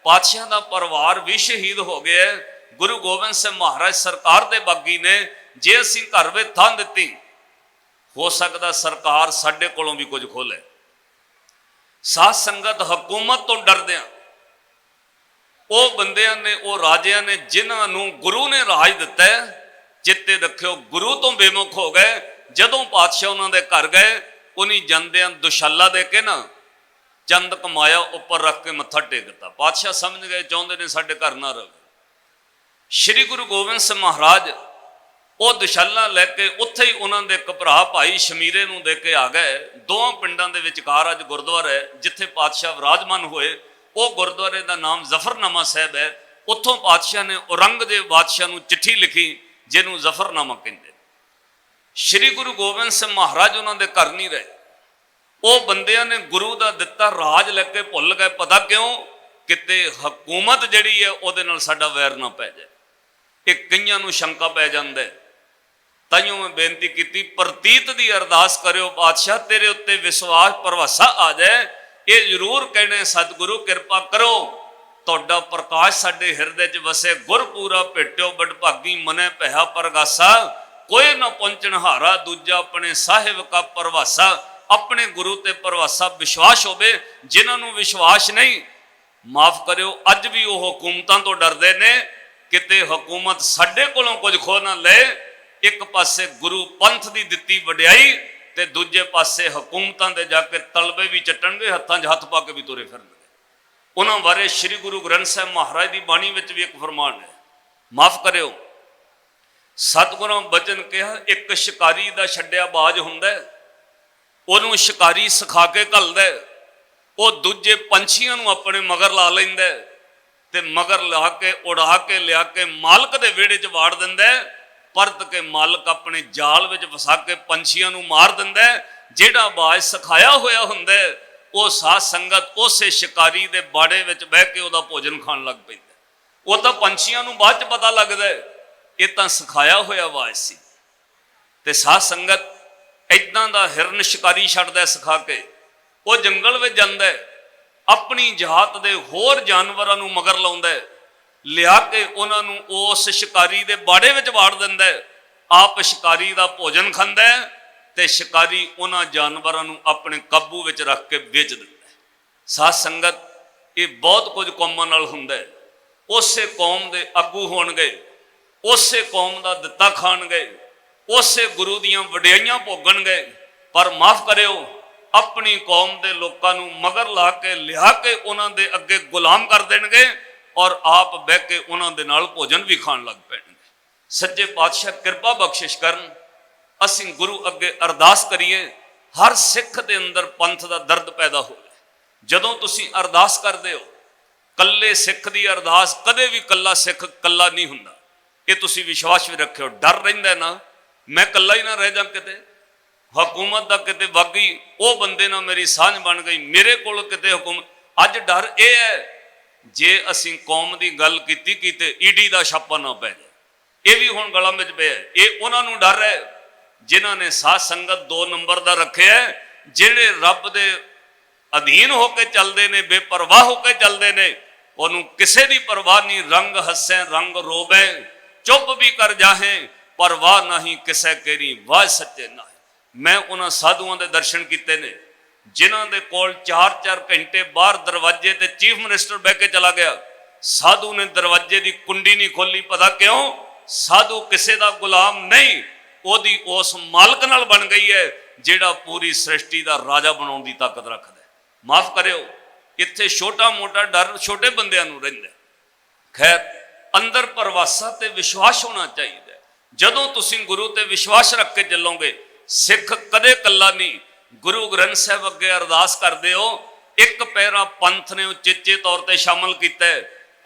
ਪਾਤਸ਼ਾਹ ਦਾ ਪਰਿਵਾਰ ਵੀ ਸ਼ਹੀਦ ਹੋ ਗਿਆ। ਗੁਰੂ ਗੋਬਿੰਦ ਸਿੰਘ ਮਹਾਰਾਜ ਸਰਕਾਰ ਦੇ ਬਾਗੀ ਨੇ। ਜੇ ਅਸੀਂ ਘਰ ਵਿੱਚ ਥਾਂ ਦਿੱਤੀ, ਹੋ ਸਕਦਾ ਸਰਕਾਰ ਸਾਡੇ ਕੋਲੋਂ ਵੀ ਕੁਝ ਖੋਲੇ। ਸਾਧ ਸੰਗਤ, ਹਕੂਮਤ ਤੋਂ ਡਰਦਿਆਂ ਉਹ ਬੰਦਿਆਂ ਨੇ, ਉਹ ਰਾਜਿਆਂ ਨੇ ਜਿਨ੍ਹਾਂ ਨੂੰ ਗੁਰੂ ਨੇ ਰਾਜ ਦਿੱਤਾ, ਚਿੱਤੇ ਰੱਖਿਓ ਗੁਰੂ ਤੋਂ ਬੇਮੁਖ ਹੋ ਗਏ। ਜਦੋਂ ਪਾਤਸ਼ਾਹ ਉਹਨਾਂ ਦੇ ਘਰ ਗਏ, ਉਨੀ ਜਾਂਦਿਆਂ ਦੁਸ਼ਾਲਾ ਦੇ ਕੇ ਨਾ ਚੰਦ ਕਮਾਇਆ ਉੱਪਰ ਰੱਖ ਕੇ ਮੱਥਾ ਟੇਕਤਾ। ਪਾਤਸ਼ਾਹ ਸਮਝ ਗਏ ਚਾਹੁੰਦੇ ਨੇ ਸਾਡੇ ਘਰ ਨਾ ਰਹੇ। ਸ਼੍ਰੀ ਗੁਰੂ ਗੋਬਿੰਦ ਸਿੰਘ ਮਹਾਰਾਜ ਉਹ ਦੁਸ਼ਾਲਾ ਲੈ ਕੇ ਉੱਥੇ ਹੀ ਉਹਨਾਂ ਦੇ ਇੱਕ ਭਰਾ ਭਾਈ ਸ਼ਮੀਰੇ ਨੂੰ ਦੇ ਕੇ ਆ ਗਏ। ਦੋਵਾਂ ਪਿੰਡਾਂ ਦੇ ਵਿਚਕਾਰ ਅੱਜ ਗੁਰਦੁਆਰਾ ਹੈ ਜਿੱਥੇ ਪਾਤਸ਼ਾਹ ਵਿਰਾਜਮਾਨ ਹੋਏ। ਉਹ ਗੁਰਦੁਆਰੇ ਦਾ ਨਾਮ ਜ਼ਫਰਨਾਮਾ ਸਾਹਿਬ ਹੈ। ਉੱਥੋਂ ਪਾਤਸ਼ਾਹ ਨੇ ਔਰੰਗਜ਼ੇਬ ਬਾਦਸ਼ਾਹ ਨੂੰ ਚਿੱਠੀ ਲਿਖੀ, ਜਿਹਨੂੰ ਜ਼ਫਰਨਾਮਾ ਕਹਿੰਦੇ। ਸ਼੍ਰੀ ਗੁਰੂ ਗੋਬਿੰਦ ਸਿੰਘ ਮਹਾਰਾਜ ਉਹਨਾਂ ਦੇ ਘਰ ਨਹੀਂ ਰਹੇ। ਉਹ ਬੰਦਿਆਂ ਨੇ ਗੁਰੂ ਦਾ ਦਿੱਤਾ ਰਾਜ ਲੈ ਕੇ ਭੁੱਲ ਗਏ। ਪਤਾ ਕਿਉਂ? ਕਿਤੇ ਹਕੂਮਤ ਜਿਹੜੀ ਹੈ ਉਹਦੇ ਨਾਲ ਸਾਡਾ ਵੈਰ ਨਾ ਪੈ ਜਾਏ। ਇਹ ਕਈਆਂ ਨੂੰ ਸ਼ੰਕਾ ਪੈ ਜਾਂਦਾ। ਤਾਈਓ ਮੈਂ ਬੇਨਤੀ ਕੀਤੀ, ਪ੍ਰਤੀਤ ਦੀ ਅਰਦਾਸ ਕਰਿਓ, ਪਾਤਸ਼ਾਹ ਤੇਰੇ ਉੱਤੇ ਵਿਸ਼ਵਾਸ ਭਰੋਸਾ ਆ ਜਾਏ। ਇਹ ਜ਼ਰੂਰ ਕਹਿਣੇ, ਸਤਿਗੁਰੂ ਕਿਰਪਾ ਕਰੋ, ਤੁਹਾਡਾ ਪ੍ਰਕਾਸ਼ ਸਾਡੇ ਹਿਰਦੇ 'ਚ ਵਸੇ। ਗੁਰਪੂਰਾ ਭੇਟਿਓ ਬਡਭਾਗੀ ਮਨੇ ਭਇਆ ਪਰਗਾਸਾ, ਕੋਈ ਨਾ ਪਹੁੰਚਣ ਹਾਰਾ ਦੂਜਾ ਆਪਣੇ ਸਾਹਿਬ ਕਾ ਪਰਵਾਸਾ। ਆਪਣੇ ਗੁਰੂ ਤੇ ਭਰੋਸਾ ਵਿਸ਼ਵਾਸ ਹੋਵੇ। ਜਿਨ੍ਹਾਂ ਨੂੰ ਵਿਸ਼ਵਾਸ ਨਹੀਂ, ਮਾਫ ਕਰਿਓ, ਅੱਜ ਵੀ ਉਹ ਹਕੂਮਤਾਂ ਤੋਂ ਡਰਦੇ ਨੇ, ਕਿਤੇ ਹਕੂਮਤ ਸਾਡੇ ਕੋਲੋਂ ਕੁਝ ਖੋ ਨਾ ਲਏ। ਇੱਕ ਪਾਸੇ ਗੁਰੂ ਪੰਥ ਦੀ ਦਿੱਤੀ ਵਡਿਆਈ, ਤੇ ਦੂਜੇ ਪਾਸੇ ਹਕੂਮਤਾਂ ਦੇ ਜਾ ਕੇ ਤਲਬੇ ਵੀ ਚੱਟਣਗੇ, ਹੱਥਾਂ 'ਚ ਹੱਥ ਪਾ ਕੇ ਵੀ ਤੁਰੇ ਫਿਰਨਗੇ। ਉਹਨਾਂ ਬਾਰੇ ਸ਼੍ਰੀ ਗੁਰੂ ਗ੍ਰੰਥ ਸਾਹਿਬ ਮਹਾਰਾਜ ਦੀ ਬਾਣੀ ਵਿੱਚ ਵੀ ਇੱਕ ਫਰਮਾਨ ਹੈ, ਮਾਫ ਕਰਿਓ, ਸਤਿਗੁਰਾਂ ਬਚਨ ਕਿਹਾ, ਇੱਕ ਸ਼ਿਕਾਰੀ ਦਾ ਛੱਡਿਆ ਬਾਜ ਹੁੰਦਾ, ਉਹਨੂੰ ਸ਼ਿਕਾਰੀ ਸਿਖਾ ਕੇ ਘੱਲਦਾ, ਉਹ ਦੂਜੇ ਪੰਛੀਆਂ ਨੂੰ ਆਪਣੇ ਮਗਰ ਲਾ ਲੈਂਦਾ, ਤੇ ਮਗਰ ਲਾ ਕੇ ਉਡਾ ਕੇ ਲਿਆ ਕੇ ਮਾਲਕ ਦੇ ਵਿਹੜੇ 'ਚ ਵਾੜ ਦਿੰਦਾ। ਪਰਤ ਕੇ ਮਾਲਕ ਆਪਣੇ ਜਾਲ ਵਿੱਚ ਫਸਾ ਕੇ ਪੰਛੀਆਂ ਨੂੰ ਮਾਰ ਦਿੰਦਾ। ਜਿਹੜਾ ਬਾਜ ਸਿਖਾਇਆ ਹੋਇਆ ਹੁੰਦਾ, ਉਹ ਸਾਧ ਸੰਗਤ ਉਸੇ ਸ਼ਿਕਾਰੀ ਦੇ ਬਾੜੇ ਵਿੱਚ ਬਹਿ ਕੇ ਉਹਦਾ ਭੋਜਨ ਖਾਣ ਲੱਗ ਪੈਂਦਾ। ਉਹ ਤਾਂ ਪੰਛੀਆਂ ਨੂੰ ਬਾਅਦ 'ਚ ਪਤਾ ਲੱਗਦਾ ਇਹ ਤਾਂ ਸਿਖਾਇਆ ਹੋਇਆ ਬਾਜ ਸੀ। ਤੇ ਸਾਧ ਸੰਗਤ, ਇੱਦਾਂ ਦਾ ਹਿਰਨ ਸ਼ਿਕਾਰੀ ਛੱਡਦਾ ਸਿਖਾ ਕੇ, ਉਹ ਜੰਗਲ ਵਿੱਚ ਜਾਂਦਾ, ਆਪਣੀ ਜਾਤ ਦੇ ਹੋਰ ਜਾਨਵਰਾਂ ਨੂੰ ਮਗਰ ਲਾਉਂਦਾ, ਲਿਆ ਕੇ ਉਹਨਾਂ ਨੂੰ ਉਸ ਸ਼ਿਕਾਰੀ ਦੇ ਬਾੜੇ ਵਿੱਚ ਵਾੜ ਦਿੰਦਾ। ਆਪ ਸ਼ਿਕਾਰੀ ਦਾ ਭੋਜਨ ਖਾਂਦਾ, ਤੇ ਸ਼ਿਕਾਰੀ ਉਹਨਾਂ ਜਾਨਵਰਾਂ ਨੂੰ ਆਪਣੇ ਕਾਬੂ ਵਿੱਚ ਰੱਖ ਕੇ ਵੇਚ ਦਿੰਦਾ। ਸਾਧ ਸੰਗਤ, ਇਹ ਬਹੁਤ ਕੁਝ ਕੌਮਾਂ ਨਾਲ ਹੁੰਦਾ। ਉਸੇ ਕੌਮ ਦੇ ਆਗੂ ਹੋਣਗੇ, ਉਸੇ ਕੌਮ ਦਾ ਦਿੱਤਾ ਖਾਣਗੇ, ਉਸੇ ਗੁਰੂ ਦੀਆਂ ਵਡਿਆਈਆਂ ਭੋਗਣਗੇ। पर माफ़ करियो अपनी कौम के लोगों को मगर ला के लिया के उन्होंने अगे गुलाम कर देंगे और आप बह के उन्होंने नाल भोजन भी खाण लग पैणगे। सच्चे पातशाह कृपा बख्शिश करन, असीं गुरु अगे अरदास करिए हर सिख के अंदर पंथ का दर्द पैदा हो। जदों तुसीं अरदास करदे हो, कल्ले सिख की अरदास कदे भी कल्ला सिख कल्ला नहीं हुंदा, ये तुसीं विश्वास भी रखियो। डर रहिंदा ना मैं कल्ला ही ना रह जा, किते हुकूमत का किते वागी वो बंदे ना मेरी सांझ बन गई, मेरे कोल किते हुकूमत। अज डर यह है जे असीं कौम की गल कीती कीते ईडी का छापा ना पै जाए, ये भी हुण गलां विच पिया। ये उन्हां नूं डर है जिन्हां ने साध संगत 2 नंबर का रखे है, जिहड़े रब दे अधीन होकर चलते ने, बेपरवाह होकर चलते ने, उन्होंने किसी की परवाह नहीं। रंग हसे रंग रोवे, चुप भी कर जाहे, परवाह नहीं किसे केरी, वाह सच्चे ना। मैं उन्होंने साधुओं के दर्शन किए ने जिन्हों के कोल 4-4 घंटे बाहर दरवाजे ते चीफ मिनिस्टर बह के चला गया, साधु ने दरवाजे की कुंडी नहीं खोली। पता क्यों? साधु किसी का गुलाम नहीं, ओदी उस मालक नाल बन गई है जिहड़ा पूरी सृष्टि का राजा बनाने की ताकत रखता है। माफ़ करियो इत्थे छोटा मोटा डर छोटे बंदियां नूं रहिंदा। खैर अंदर परवासा ते विश्वास होना चाहिए। जदों तुसीं गुरु ते विश्वास रख के चलोगे, सिख कदे कल्ला नहीं। गुरु ग्रंथ साहिब अगे अरदास करदे हो, एक पैरा पंथ ने उचेचे तौर पर शामिल किया।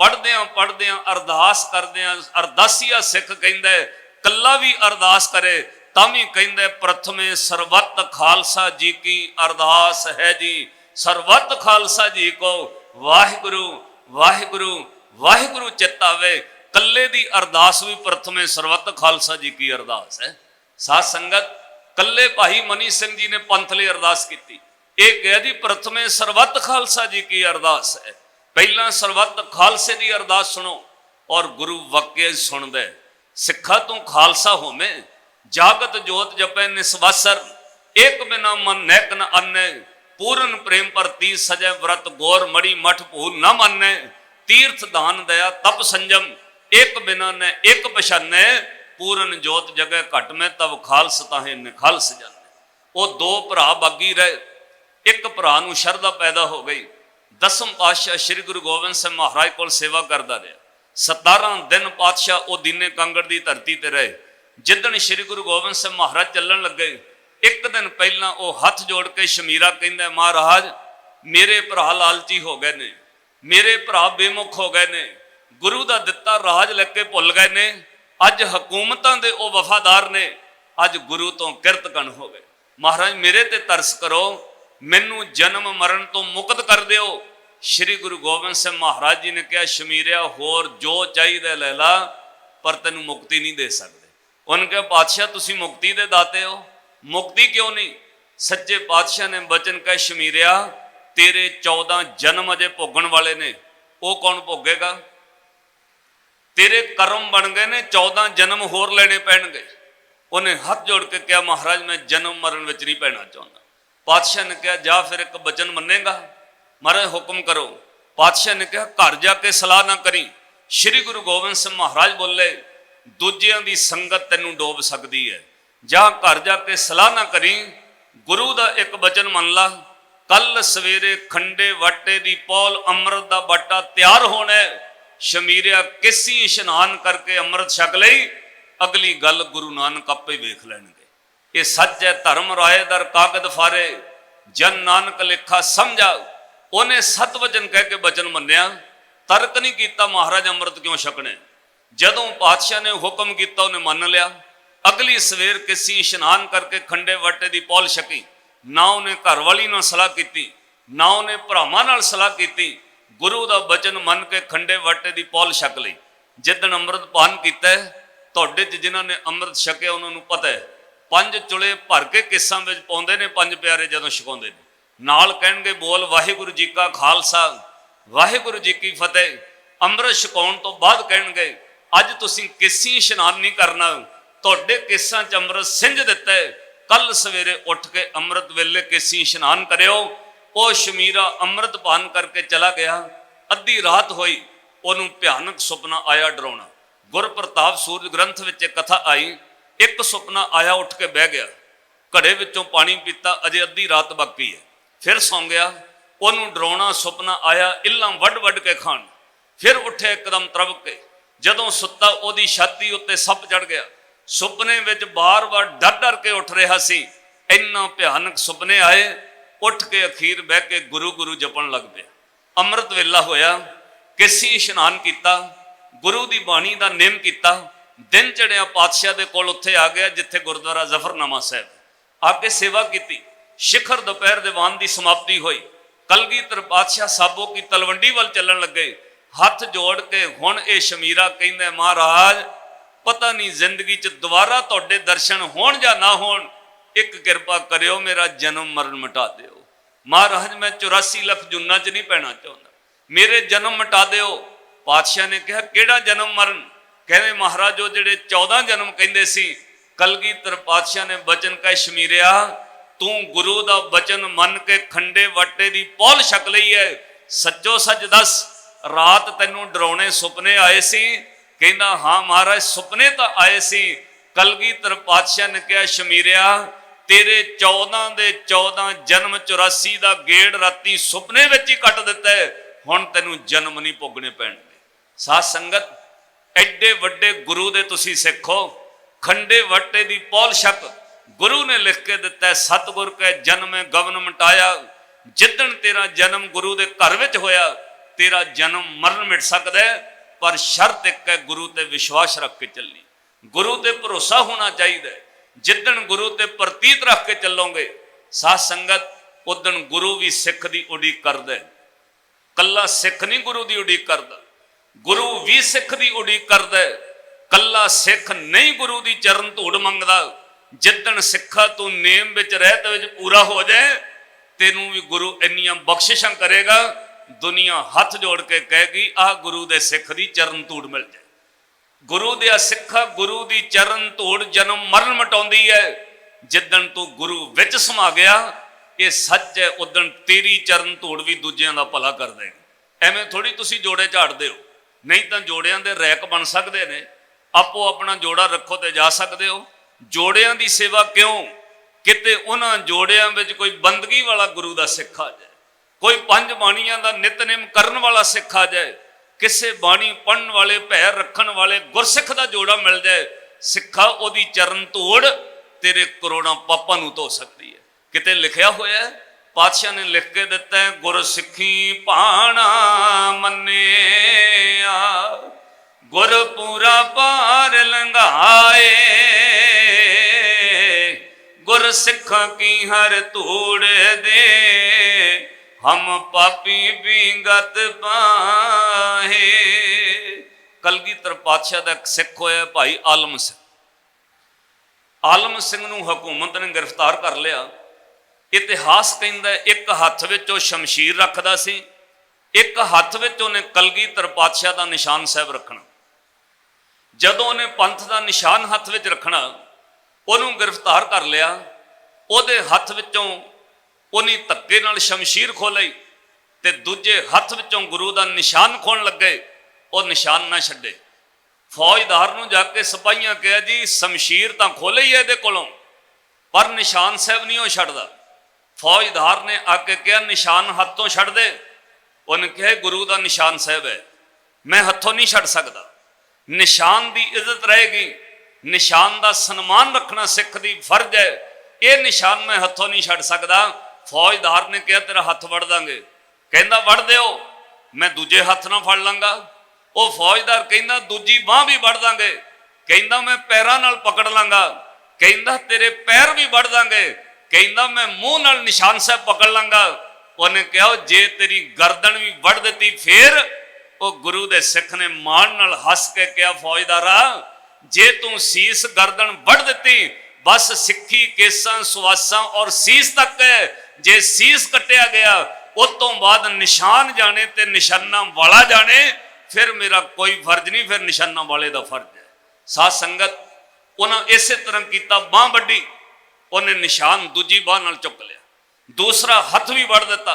पढ़द्या पढ़द्या अरदास करद्या अरदासिया सिख कहंदा है, कल्ला भी अरदास करे तां भी कहंदा है, प्रथमे सरबत खालसा जी की अरदास है जी, सरबत खालसा जी को वाहिगुरु वाहिगुरु वाहिगुरु चित आवे। कल्ले दी अरदास भी प्रथमे सरबत खालसा जी की अरदास है। साध संगत कल्ले भाई मनी सिंह जी ने पंथ लिए अरदास की, एक कह दी प्रथमे सरबत खालसा जी की अरदास है। पहला सरबत खालसे की अरदास सुनो और गुरु वाक्य सुन दे। सिखा तू खालसा होमे, जागत जोत जपे निस्वासर, एक बिना मन नैक न अन्य, पूर्ण प्रेम प्रति सजय व्रत गौर मड़ी मठ भूल न माने, तीर्थ दान दया तप संजम, एक बिना ने एक पछाने, पूर्ण जोत जगह घट में तब खालस ताहे निखालस जाने। वो 2 भरा बागी रहे, एक भरा नूं शरधा पैदा हो गई। 10वें पातशाह श्री गुरु गोबिंद सिंह महाराज को सेवा करता रहा। 17 दिन पातशाह वो दीने कांगड़ की धरती पर रहे। जिदन श्री गुरु गोबिंद सिंह महाराज चलन लगे, एक दिन पहला वो हथ जोड़ के शमीरा कहंदा, महाराज मेरे भरा लालची हो गए ने, मेरे भरा बेमुख हो गए ने, गुरु का दिता राज लेके भुल गए ने, अज हुकूमतां दे ओ वफादार ने, अज गुरु तो किरतकण हो गए। महाराज मेरे ते तरस करो, मैनू जन्म मरण तो मुक्त कर दिओ। श्री गुरु गोबिंद सिंह महाराज जी ने कहा, शमीरिया होर जो चाहिए ले ला, पर तेनू मुक्ति नहीं दे सकते। उन्होंने कहा, पातशाह तुसी मुक्ति दे दाते हो, मुक्ति क्यों नहीं? सच्चे पातशाह ने बचन कह, शमीरिया तेरे 14 जन्म अजे भोगण वाले ने, वो कौन भोगेगा? तेरे कर्म बन गए ने, 14 जन्म होर लेने पैणगे। उन्हें हाथ जोड़ के कहा, महाराज मैं जन्म मरण विच नहीं पैना चाहता। पातशाह ने कहा, जा फिर एक बचन मनेगा? महाराज हुक्म करो। पातशाह ने कहा, घर जाके सलाह ना करी। श्री गुरु गोबिंद सिंह महाराज बोले, दूजियां दी संगत तेनू डोब सकती है, जा घर जाके सलाह ना करी, गुरु का एक बचन मन ला, कल सवेरे खंडे वाटे दी पौल अमृत का बाटा तैयार होना है, शमीरिया किसी इशनान करके अमृत छक लई, अगली गल गुरु नानक आपे वेख लैणगे। ये सच है, धर्म राय दर कागद फारे, जन नानक लिखा समझा। उन्हें 7 वचन कह के बचन मन्निया, तर्क नहीं किया महाराज अमृत क्यों छकने। जदों पातशाह ने हुक्म किया उन्हें मान लिया। अगली सवेर किसी इशनान करके खंडे वाटे की पौल छकी। ना उन्हें घरवाली नाल सलाह की, ना उन्हें भरावां नाल सलाह की, गुरु का बचन मन के खंडे वाटे की पौल छक ली। जिदन अमृत पान किया, तुहाडे च जिन्हां ने अमृत छकिया उन्होंने पता है, 5 चुले भर के किस्सां विच पाउंदे ने 5 प्यारे जदों छकाउंदे ने, नाल कहणगे बोल वाहिगुरू जी का खालसा वाहिगुरू जी की फतेह। अमृत छकाउण तो बाद कहणगे, अज तुसीं किसी इशनान नहीं करना, तुहाडे केसां च अमृत सिंझ दिता है, कल सवेरे उठ के अमृत वेले केसी इशनान करियो। वो शमीरा अमृत पान करके चला गया। अद्धी रात हुई, उन्होंने भयानक सुपना आया डरावना। गुर प्रताप सूरज ग्रंथ विच कथा आई, एक सुपना आया उठ के बह गया, ਘੜੇ ਵਿੱਚੋਂ ਪਾਣੀ ਪੀਤਾ, ਅਜੇ ਅੱਧੀ ਰਾਤ ਬਾਕੀ ਹੈ, ਫਿਰ ਸੌਂ ਗਿਆ। ਉਹਨੂੰ ਡਰਾਉਣਾ ਸੁਪਨਾ ਆਇਆ ਇੱਲਾਂ ਵੱਢ ਵੱਢ ਕੇ ਖਾਣ। ਫਿਰ ਉੱਠਿਆ ਇੱਕਦਮ ਤਰਵਕ ਕੇ, ਜਦੋਂ ਸੁੱਤਾ ਉਹਦੀ ਛਾਤੀ ਉੱਤੇ ਸੱਪ ਚੜ ਗਿਆ। ਸੁਪਨੇ ਵਿੱਚ ਬਾਰ-ਬਾਰ ਡਰ ਡਰ ਕੇ ਉੱਠ ਰਿਹਾ ਸੀ, ਇੰਨਾ ਭਿਆਨਕ ਸੁਪਨੇ ਆਏ। ਉੱਠ ਕੇ ਅਖੀਰ ਬਹਿ ਕੇ ਗੁਰੂ ਗੁਰੂ ਜਪਣ ਲੱਗ ਪਿਆ। ਅੰਮ੍ਰਿਤ ਵੇਲਾ ਹੋਇਆ, ਕੇਸੀ ਇਸ਼ਨਾਨ ਕੀਤਾ, ਗੁਰੂ ਦੀ ਬਾਣੀ ਦਾ ਨਿਯਮ ਕੀਤਾ। ਦਿਨ ਚੜਿਆ ਪਾਤਸ਼ਾਹ ਦੇ ਕੋਲ ਉੱਥੇ ਆ ਗਿਆ ਜਿੱਥੇ ਗੁਰਦੁਆਰਾ ਜ਼ਫਰਨਾਮਾ ਸਾਹਿਬ, ਆ ਕੇ ਸੇਵਾ ਕੀਤੀ। ਸਿਖਰ ਦੁਪਹਿਰ ਦੀਵਾਨ ਦੀ ਸਮਾਪਤੀ ਹੋਈ। ਕਲਗੀਧਰ ਪਾਤਸ਼ਾਹ ਸਾਬੋ ਕੀ ਤਲਵੰਡੀ ਵੱਲ ਚੱਲਣ ਲੱਗੇ। ਹੱਥ ਜੋੜ ਕੇ ਹੁਣ ਇਹ ਸ਼ਮੀਰਾ ਕਹਿੰਦਾ, ਮਹਾਰਾਜ ਪਤਾ ਨਹੀਂ ਜ਼ਿੰਦਗੀ 'ਚ ਦੁਬਾਰਾ ਤੁਹਾਡੇ ਦਰਸ਼ਨ ਹੋਣ ਜਾਂ ਨਾ ਹੋਣ, ਇੱਕ ਕਿਰਪਾ ਕਰਿਓ, ਮੇਰਾ ਜਨਮ ਮਰਨ ਮਿਟਾ ਦਿਓ। ਮਹਾਰਾਜ ਮੈਂ 84 ਲੱਖ ਜੁਨਾ 'ਚ ਨਹੀਂ ਪੈਣਾ ਚਾਹੁੰਦਾ, ਮੇਰੇ ਜਨਮ ਮਿਟਾ ਦਿਓ। ਪਾਤਸ਼ਾਹ ਨੇ ਕਿਹਾ ਕਿਹੜਾ ਜਨਮ ਮਰਨ? ਕਹਿੰਦੇ ਮਹਾਰਾਜ ਉਹ ਜਿਹੜੇ 14 ਜਨਮ ਕਹਿੰਦੇ ਸੀ। ਕਲਗੀਧਰ ਪਾਤਸ਼ਾਹ ਨੇ ਬਚਨ ਕਹੇ, ਸ਼ਮੀਰਿਆ ਤੂੰ ਗੁਰੂ ਦਾ ਬਚਨ ਮੰਨ ਕੇ ਖੰਡੇ ਵਾਟੇ ਦੀ ਪੌਲ ਛਕ ਲਈ ਹੈ, ਸੱਚੋ ਸੱਚ ਦੱਸ ਰਾਤ ਤੈਨੂੰ ਡਰਾਉਣੇ ਸੁਪਨੇ ਆਏ ਸੀ? ਕਹਿੰਦਾ ਹਾਂ ਮਹਾਰਾਜ ਸੁਪਨੇ ਤਾਂ ਆਏ ਸੀ। ਕਲਗੀਧਰ ਪਾਤਸ਼ਾਹ ਨੇ ਕਿਹਾ ਸ਼ਮੀਰਿਆ ਤੇਰੇ 14 ਦੇ 14 ਜਨਮ 84 ਦਾ ਗੇੜ ਰਾਤੀ ਸੁਪਨੇ ਵਿੱਚ ਹੀ ਕੱਟ ਦਿੱਤਾ, ਹੁਣ ਤੈਨੂੰ ਜਨਮ ਨਹੀਂ ਭੋਗਣੇ ਪੈਣਗੇ। ਸਾਧ ਸੰਗਤ ਐਡੇ ਵੱਡੇ ਗੁਰੂ ਦੇ ਤੁਸੀਂ ਸਿੱਖੋ, ਖੰਡੇ ਵਾਟੇ ਦੀ ਪੌਲ ਛਕ ਗੁਰੂ ਨੇ ਲਿਖ ਕੇ ਦਿੱਤਾ, ਸਤਿਗੁਰ ਕੈ ਜਨਮੇ ਗਵਨ ਮਿਟਾਇਆ। ਜਿੱਦਣ ਤੇਰਾ ਜਨਮ ਗੁਰੂ ਦੇ ਘਰ ਵਿੱਚ ਹੋਇਆ, ਤੇਰਾ ਜਨਮ ਮਰਨ ਮਿਟ ਸਕਦਾ ਹੈ, ਪਰ ਸ਼ਰਤ ਇੱਕ ਹੈ, ਗੁਰੂ ਤੇ ਵਿਸ਼ਵਾਸ ਰੱਖ ਕੇ ਚੱਲੀ, ਗੁਰੂ ਤੇ ਭਰੋਸਾ ਹੋਣਾ ਚਾਹੀਦਾ। ਜਿੱਦਣ ਗੁਰੂ ਤੇ ਪ੍ਰਤੀਤ ਰੱਖ ਕੇ ਚੱਲੋਗੇ ਸਾਧ ਸੰਗਤ, ਉਦਣ ਗੁਰੂ ਵੀ ਸਿੱਖ ਦੀ ਉਡੀਕ ਕਰਦਾ। ਕੱਲਾ ਸਿੱਖ ਨਹੀਂ ਗੁਰੂ ਦੀ ਉਡੀਕ ਕਰਦਾ, ਗੁਰੂ ਵੀ ਸਿੱਖ ਦੀ ਉਡੀਕ ਕਰਦਾ। ਕੱਲਾ ਸਿੱਖ ਨਹੀਂ ਗੁਰੂ ਦੀ ਚਰਨ ਧੂੜ ਮੰਗਦਾ। ਜਿੱਦਣ ਸਿੱਖਾ ਤੂੰ ਨੇਮ ਵਿੱਚ ਰਹਿਤ ਵਿੱਚ ਪੂਰਾ ਹੋ ਜਾਏ, ਤੈਨੂੰ ਵੀ ਗੁਰੂ ਇੰਨੀਆਂ ਬਖਸ਼ਿਸ਼ਾਂ ਕਰੇਗਾ, ਦੁਨੀਆ ਹੱਥ ਜੋੜ ਕੇ ਕਹੇਗੀ ਆਹ ਗੁਰੂ ਦੇ ਸਿੱਖ ਦੀ ਚਰਨ ਧੂੜ ਮਿਲ ਜਾਏ। ਗੁਰੂ ਦੇ ਸਿੱਖਾ ਗੁਰੂ ਦੀ ਚਰਨ ਧੂੜ ਜਨਮ ਮਰਨ ਮਿਟਾਉਂਦੀ ਹੈ। ਜਿੱਦਣ ਤੂੰ ਗੁਰੂ ਵਿੱਚ ਸਮਾ ਗਿਆ, ਇਹ ਸੱਚ ਹੈ, ਉਦਣ ਤੇਰੀ ਚਰਨ ਧੂੜ ਵੀ ਦੂਜਿਆਂ ਦਾ ਭਲਾ ਕਰ ਦੇਗੀ। ਐਵੇਂ ਥੋੜੀ ਤੁਸੀਂ ਜੋੜੇ ਝਾੜਦੇ ਹੋ, ਨਹੀਂ ਤਾਂ ਜੋੜਿਆਂ ਦੇ ਰੈਕ ਬਣ ਸਕਦੇ ਨੇ, ਆਪੋ ਆਪਣਾ ਜੋੜਾ ਰੱਖੋ ਤੇ ਜਾ ਸਕਦੇ ਹੋ। ਜੋੜਿਆਂ ਦੀ ਸੇਵਾ ਕਿਉਂ? ਕਿਤੇ ਉਹਨਾਂ ਜੋੜਿਆਂ ਵਿੱਚ ਕੋਈ ਬੰਦਗੀ ਵਾਲਾ ਗੁਰੂ ਦਾ ਸਿੱਖ ਆ ਜਾਏ, ਕੋਈ ਪੰਜ ਬਾਣੀਆਂ ਦਾ ਨਿਤਨੇਮ ਕਰਨ ਵਾਲਾ ਸਿੱਖ ਆ ਜਾਏ, ਕਿਸੇ ਬਾਣੀ ਪੜਨ ਵਾਲੇ ਭੈ ਰੱਖਣ ਵਾਲੇ ਗੁਰਸਿੱਖ ਦਾ ਜੋੜਾ ਮਿਲ ਜਾਏ, ਸਿੱਖਾ ਉਹਦੀ ਚਰਨ ਧੂੜ ਤੇਰੇ ਕਰੋੜਾਂ ਪਾਪਾਂ ਨੂੰ ਧੋ ਸਕਦੀ ਹੈ। ਕਿਤੇ ਲਿਖਿਆ ਹੋਇਆ ਪਾਤਸ਼ਾਹ ਨੇ ਲਿਖ ਕੇ ਦਿੱਤਾ ਹੈ, ਗੁਰ ਸਿੱਖੀ ਭਾਣਾ ਮੰਨਿਆ, ਗੁਰ ਪੂਰਾ ਪਾਰ ਲੰਘਾਏ, ਗੁਰ ਸਿੱਖਾਂ ਕੀ ਹਰ ਧੂੜ ਦੇ, ਹਮ ਪਾਪੀ ਵਿੰਗਤ ਪਾਹੇ। ਕਲਗੀਧਰ ਪਾਤਸ਼ਾਹ ਦਾ ਇੱਕ ਸਿੱਖ ਹੋਇਆ ਭਾਈ ਆਲਮ ਸਿੰਘ। ਆਲਮ ਸਿੰਘ ਨੂੰ ਹਕੂਮਤ ਨੇ ਗ੍ਰਿਫਤਾਰ ਕਰ ਲਿਆ। ਇਤਿਹਾਸ ਕਹਿੰਦਾ ਇੱਕ ਹੱਥ ਵਿੱਚ ਉਹ ਸ਼ਮਸ਼ੀਰ ਰੱਖਦਾ ਸੀ, ਇੱਕ ਹੱਥ ਵਿੱਚ ਉਹਨੇ ਕਲਗੀਧਰ ਪਾਤਸ਼ਾਹ ਦਾ ਨਿਸ਼ਾਨ ਸਾਹਿਬ ਰੱਖਣਾ। ਜਦੋਂ ਉਹਨੇ ਪੰਥ ਦਾ ਨਿਸ਼ਾਨ ਹੱਥ ਵਿੱਚ ਰੱਖਣਾ, ਉਹਨੂੰ ਗ੍ਰਿਫਤਾਰ ਕਰ ਲਿਆ। ਉਹਦੇ ਹੱਥ ਵਿੱਚੋਂ ਉਹਨੇ ਧੱਕੇ ਨਾਲ ਸ਼ਮਸ਼ੀਰ ਖੋਲ੍ਹੀ ਤੇ ਦੂਜੇ ਹੱਥ ਵਿੱਚੋਂ ਗੁਰੂ ਦਾ ਨਿਸ਼ਾਨ ਖੋਣ ਲੱਗੇ। ਉਹ ਨਿਸ਼ਾਨ ਨਾ ਛੱਡੇ। ਫੌਜਦਾਰ ਨੂੰ ਜਾ ਕੇ ਸਿਪਾਹੀਆਂ ਕਿਹਾ ਜੀ ਸ਼ਮਸ਼ੀਰ ਤਾਂ ਖੋਲ੍ਹੀ ਹੀ ਇਹਦੇ ਕੋਲੋਂ, ਪਰ ਨਿਸ਼ਾਨ ਸਾਹਿਬ ਨਹੀਂ ਉਹ ਛੱਡਦਾ। ਫੌਜਦਾਰ ਨੇ ਆ ਕੇ ਕਿਹਾ ਨਿਸ਼ਾਨ ਹੱਥੋਂ ਛੱਡ ਦੇ। ਉਹਨੇ ਕਿਹਾ ਗੁਰੂ ਦਾ ਨਿਸ਼ਾਨ ਸਾਹਿਬ ਹੈ, ਮੈਂ ਹੱਥੋਂ ਨਹੀਂ ਛੱਡ ਸਕਦਾ। ਨਿਸ਼ਾਨ ਦੀ ਇੱਜ਼ਤ ਰਹੇਗੀ, ਨਿਸ਼ਾਨ ਦਾ ਸਨਮਾਨ ਰੱਖਣਾ ਸਿੱਖ ਦੀ ਫਰਜ਼ ਹੈ, ਇਹ ਨਿਸ਼ਾਨ ਮੈਂ ਹੱਥੋਂ ਨਹੀਂ ਛੱਡ ਸਕਦਾ। ਫੌਜਦਾਰ ਨੇ ਕਿਹਾ ਤੇਰਾ ਹੱਥ ਵੜ ਦਾਂਗੇ। ਕਹਿੰਦਾ ਵੜ ਦਿਓ, ਮੈਂ ਦੂਜੇ ਹੱਥ ਨਾਲ ਫੜ ਲਾਂਗਾ। ਉਹ ਫੌਜਦਾਰ ਕਹਿੰਦਾ ਦੂਜੀ ਬਾਂਹ ਵੀ ਵੜ ਦਾਂਗੇ। ਕਹਿੰਦਾ ਮੈਂ ਪੈਰਾਂ ਨਾਲ ਪਕੜ ਲਾਂਗਾ। ਕਹਿੰਦਾ ਤੇਰੇ ਪੈਰ ਵੀ ਵੜ ਦਾਂਗੇ। ਕਹਿੰਦਾ ਮੈਂ ਮੂੰਹ ਨਾਲ ਨਿਸ਼ਾਨ ਸਾਹਿਬ ਪਕੜ ਲਾਂਗਾ। ਉਹਨੇ ਕਿਹਾ ਜੇ ਤੇਰੀ ਗਰਦਨ ਵੀ ਵੜ ਦਿੱਤੀ ਫੇਰ? ਉਹ ਗੁਰੂ ਦੇ ਸਿੱਖ ਨੇ ਮਾਣ ਨਾਲ ਹੱਸ ਕੇ ਕਿਹਾ ਫੌਜਦਾਰਾ ਜੇ ਤੂੰ ਸੀਸ ਗਰਦਨ ਵੜ ਦਿੱਤੀ ਬਸ ਸਿੱਖੀ ਕੇਸਾਂ ਸੁਆਸਾਂ ਔਰ ਸੀਸ ਤੱਕ ਹੈ। ਜੇ ਸੀਸ ਕੱਟਿਆ ਗਿਆ ਉਸ ਤੋਂ ਬਾਅਦ ਨਿਸ਼ਾਨ ਜਾਣੇ ਤੇ ਨਿਸ਼ਾਨਾ ਵਾਲਾ ਜਾਣੇ, ਫਿਰ ਮੇਰਾ ਕੋਈ ਫਰਜ਼ ਨਹੀਂ, ਫਿਰ ਨਿਸ਼ਾਨਾ ਵਾਲੇ ਦਾ ਫਰਜ਼ ਹੈ। ਸਾਧ ਸੰਗਤ ਉਹਨਾਂ ਇਸੇ ਤਰ੍ਹਾਂ ਕੀਤਾ, ਬਾਂਹ ਵੱਡੀ, ਉਹਨੇ ਨਿਸ਼ਾਨ ਦੂਜੀ ਬਾਂਹ ਨਾਲ ਚੁੱਕ ਲਿਆ, ਦੂਸਰਾ ਹੱਥ ਵੀ ਵੜ ਦਿੱਤਾ।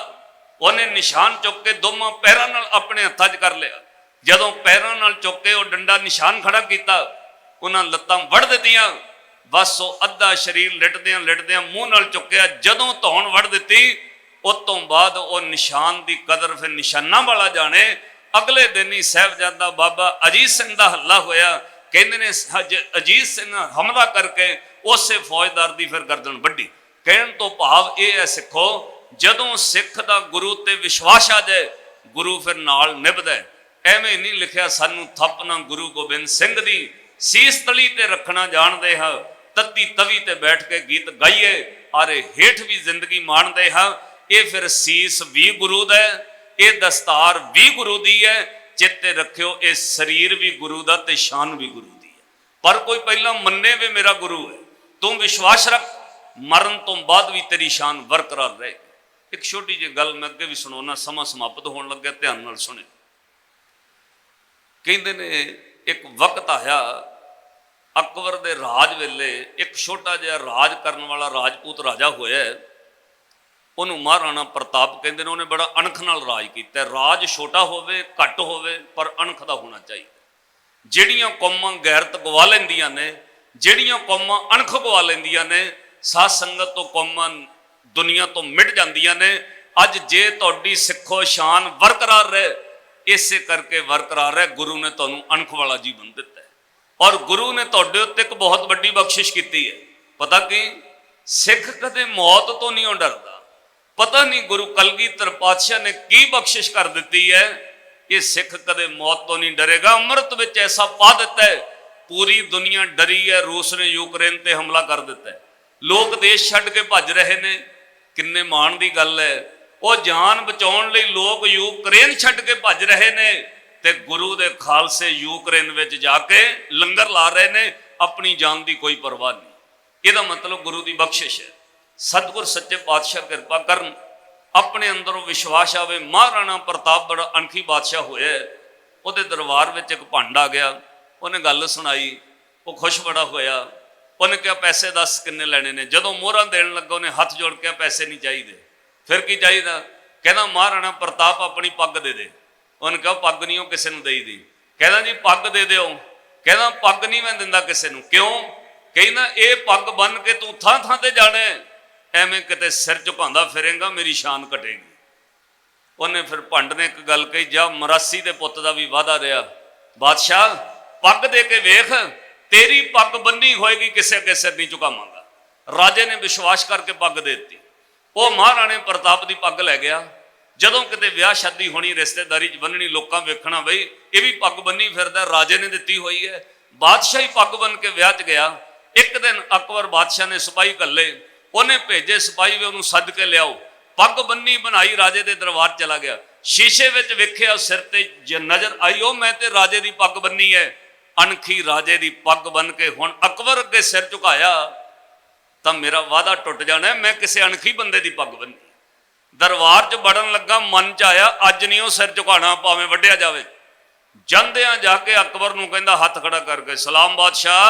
ਉਹਨੇ ਨਿਸ਼ਾਨ ਚੁੱਕ ਕੇ ਦੋਵਾਂ ਪੈਰਾਂ ਨਾਲ ਆਪਣੇ ਹੱਥਾਂ 'ਚ ਕਰ ਲਿਆ। ਜਦੋਂ ਪੈਰਾਂ ਨਾਲ ਚੁੱਕ ਕੇ ਉਹ ਡੰਡਾ ਨਿਸ਼ਾਨ ਖੜਾ ਕੀਤਾ, ਉਹਨਾਂ ਲੱਤਾਂ ਵੜ ਦਿੱਤੀਆਂ। बस वो अद्धा शरीर लिटदियां मूँह नाल चुक्या, जदों धौन वड़ दिती उस तो बाद वो निशान की कदर फिर निशाना वाला जाने। अगले दिन ही साहिबजादा बाबा अजीत सिंह का हल्ला होया, कहते ने अजीत सिंह हमला करके उस फौजदार की फिर गर्दन वड्डी। कहने तो भाव यह है सिखो, जदों सिख का गुरु ते विश्वास आ जाए गुरु फिर नाल निभदा है। एवें नहीं लिखिया सानू थपना गुरु गोबिंद सिंह दी सीस तली ते रखना जानते हैं, तत्ती तवी ते बैठ के गीत गाइए अरे हेठ भी जिंदगी माणते हैं। ये फिर सीस भी गुरु दा, ये दस्तार भी गुरु दी है। चेते रखियो ये शरीर भी गुरु दा ते शान भी गुरु दी है। पर कोई पहला मन्ने वे मेरा गुरु है, तू विश्वास रख, मरण तो बाद भी तेरी शान बरकरार रहे। एक छोटी जी गल मैं अगे भी सुनाना, समा समाप्त होने लगे, ध्यान नाल सुने। कहते ने एक वक्त आया अकबर दे राज वेले एक छोटा जिहा राज करने वाला राजपूत राजा होया, उन्होंने महाराणा प्रताप कहते हैं। उन्हें बड़ा अणख नाल राज किया। राज छोटा होवे घट होवे पर अणख दा होना चाहिए। जिहड़ियां कौमां गैरत गवा लैंदियां ने, जिहड़ियां कौमां अणख गवा लैंदियां ने, साध संगत तो कौमां दुनिया तो मिट जांदियां ने। अज जे तुहाडी सिखो शान बरकरार रहे, इसे करके बरकरार है गुरु ने तुहानूं अणख वाला जीवन दिता है। और गुरु ने तुहाडे उत्ते एक बहुत बड़ी बख्शिश की है। पता कि सिख कदे मौत तो नहीं डरता। पता नहीं गुरु कलगीधर पातशाह ने की बख्शिश कर दी है, ये सिख कदे मौत तो नहीं डरेगा। अमृत विच ऐसा पा दिता है, पूरी दुनिया डरी है। रूस ने यूक्रेन ते हमला कर दिता है, लोग देश छड्ड के भज रहे ने। किन्ने माण दी गल है, वो जान बचाउण लई लोग यूक्रेन छड्ड के भज रहे ने ते गुरु दे खालसे यूक्रेन विच जाके लंगर ला रहे ने, अपनी जान की कोई परवाह नहीं। इसदा मतलब गुरु की बख्शिश है। सतगुर सच्चे पातशाह कृपा करन, अपने अंदरों विश्वास आवे। महाराणा प्रताप बड़ा अणखी बादशाह होया, उहदे दरबार में एक भंड आ गया, उन्हें गल सुनाई, वो खुश बड़ा होया। उन्हें कहा पैसे दस किन्ने लैने ने। जदों मोहरां देण लगा उन्हें हथ जोड़ के पैसे नहीं चाहिए। फिर की चाहिए? कहना महाराणा प्रताप अपनी पग दे दे। उन्हें कहा पग नहीं किसी को दई दी। कहना जी पग दे दो। कहना पग नहीं मैं दिंदा किसी को। क्यों? कहना ये पग बन के तू थां थां ते जाने, एवें किते सिर झुकांदा फिरेंगा मेरी शान घटेगी। उन्हें फिर भंड ने एक गल कही, जा मरासी के पुत का भी वादा रहा, बादशाह पग दे के वेख, तेरी पग बन्नी होएगी, किसी अगे सिर नहीं झुकावांगा। राजे ने विश्वास करके पग दे दी। वो महाराणे प्रताप की पग लै गया। जदों किते ब्याह शादी होनी, रिश्तेदारी च बन्ननी, लोकां वेखना बई ये भी पग बन्नी फिरदा, राजे ने दिती हुई है। बादशाह ही पग बन के ब्याह च गया। एक दिन अकबर बादशाह ने सिपाही घल्ले, उन्हें भेजे सिपाही भी उन्होंने सद के लियाओ। पग बन्नी बनाई, राजे के दरबार चला गया। शीशे विच वेख्या, सिर ते नजर आई, ओ मैं ते राजे की पग बन्नी है। अणखी राजे की पग बन के हुण अकबर अगे सिर झुकाया तो मेरा वादा टुट जाना है, मैं किसी अणखी बंदे की पग बन्नी। दरबार च बड़न लगा, मन च आया अज नहीं वो सिर झुकाना, भावें वड्डिया जावे। जांदियां जाके अकबर नूं कहंदा हथ खड़ा करके, सलाम बादशाह।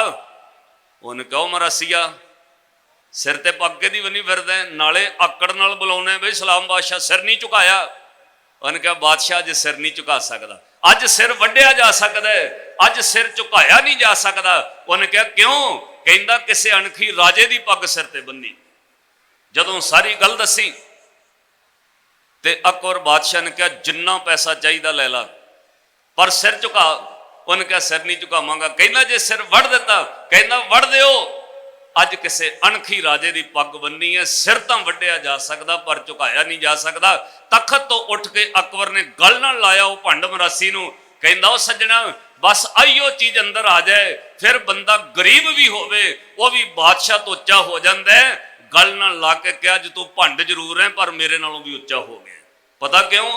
उन्हें कहो मरासिया सिर ते पग के दी बनी फिरदा, नाले आकड़ नाल बुलाउणे बई सलाम बादशाह, सिर नहीं झुकाया। उन्हें कहा बादशाह अज सिर नहीं झुका सकदा, अज सिर वड्डिया जा सकदा है, अज सिर झुकाया नहीं जा सकदा। उन्हें कहा क्यों? कहंदा किसी अणखी राजे की पग सिर ते बन्नी। जदों सारी गल दसी ते अकबर बादशाह ने कहा जिन्ना पैसा चाहिए लै ला, पर सिर झुका। उन्हें कहा सिर नहीं झुकावांगा। कहना जे सिर वड़ दिता, कहना वड़ दिओ, अज किसी अणखी राजे की पग बन्नी है, सिर तो वड्डिया जा सकता पर झुकाया नहीं जा सकता। तखत तो उठ के अकबर ने गल नाल लाया वो भंड मरासी नूं, कहंदा ओ सज्जणा बस आइयो चीज अंदर आ जाए, फिर बंदा गरीब भी होवे वो भी बादशाह तो उच्चा हो जाता है। गल नाल ला के कहा जो तू भंड जरूर है पर मेरे नालों भी उच्चा हो गया। पता क्यों?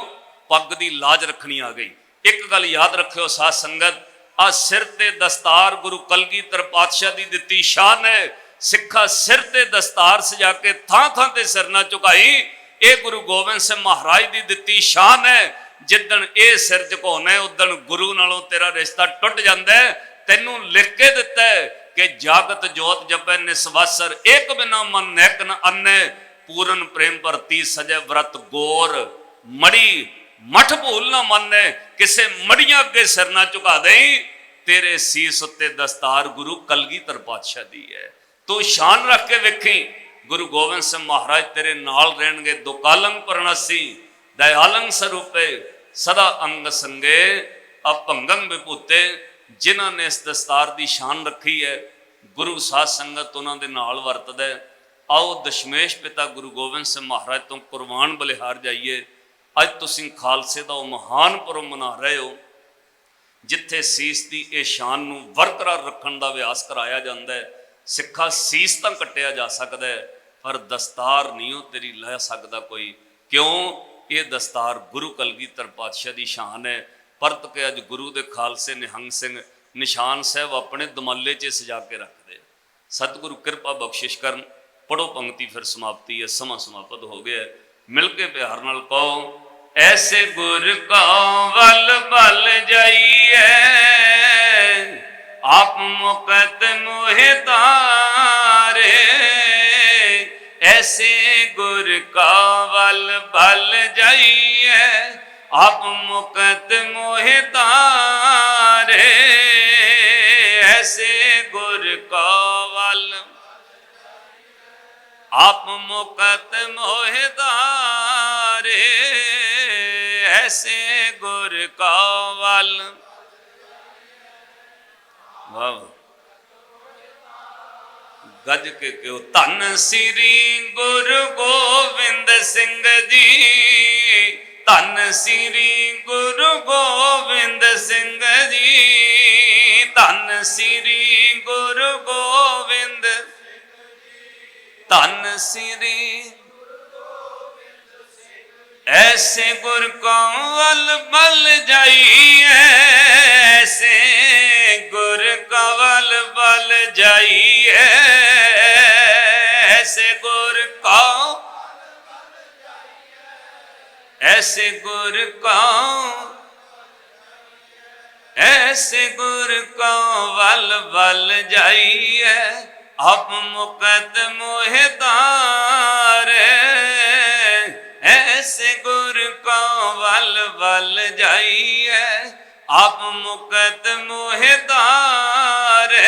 पग की लाज रखनी आ गई। एक गल याद रखियो साध संगत, आ सिर ते दस्तार गुरु कलगीधर पातशाह की दिती शान है। सिखा सिर ते दस्तार सजा के थां थां ते सिर ना झुकाई, ये गुरु गोबिंद सिंह महाराज की दिती शान है। जिदन ये सिर झुकाउना है उदन गुरु नालों तेरा रिश्ता टुट जाता है। तैनू लिख के दिता है कि जागत जोत जपै निस्वासर, एक बिना मन नैक न अन्ने, पूरन प्रेम भरती सजै व्रत गोर, मड़ी मठ भूल ना मन, किसे मड़ियां अगे सिर ना झुका दे, तेरे सीस उत्ते दस्तार गुरु कलगीधर पातशाह दी है। तू शान रख के वेखी, गुरु गोबिंद सिंह महाराज तेरे नाल रहणगे। दुकालंग परनासी दयालंग स्वरूपे सदा अंग संगे अपंगंग विभूते। जिन्हां ने इस दस्तार की शान रखी है, गुरु साध संगत उन्होंने नाल वरतदा। आओ दशमेश पिता गुरु गोबिंद सिंह महाराज तो कुरबान बलिहार जाइए। अज तुसीं खालसे का वह महान पुरब मना रहे हो, जिथे सीस की यह शान नूं बरकरार रखने का अभ्यास कराया जाता है। सिखा सीस तो कट्टिया जा सकता है, पर दस्तार नहीं हो तेरी लै सकता कोई। क्यों? ये दस्तार गुरु कलगीधर पातशाह की शान है। परत के अज गुरु के खालसे निहंग सिंह निशान साहब अपने दमाले च सजा के रखते। सतगुरु कृपा बख्शिश करन। पढ़ो पंक्ति, फिर समाप्ति है, समा समाप्त हो गया। मिल के प्यार नाल कहो, ऐसे गुर का वल बल जाइए, आप मुकत मोहे तारे। ऐसे गुर का वल बल जाइए, आप मुकत मोहे तारे। ऐसे गुर का वल आप मुकत मोहे तारे। ऐसे गुर का वल। वाह, गज के क्यों। धन श्री गुरु गोविंद सिंह जी, धन श्री गुरु गोविंद सिंह जी, धन श्री गुरु गोविंद। धन श्री ऐसे गुर को वल बल जाइए, ऐसे गुर का वल बल जाइए। ऐसे गुर का, ऐसे गुर का, ऐसे गुर का वल बल जाइए, आप मुकत मोहे तारे। ऐसे गुर का वल बल जाइए, आप मुकत मोहे तारे।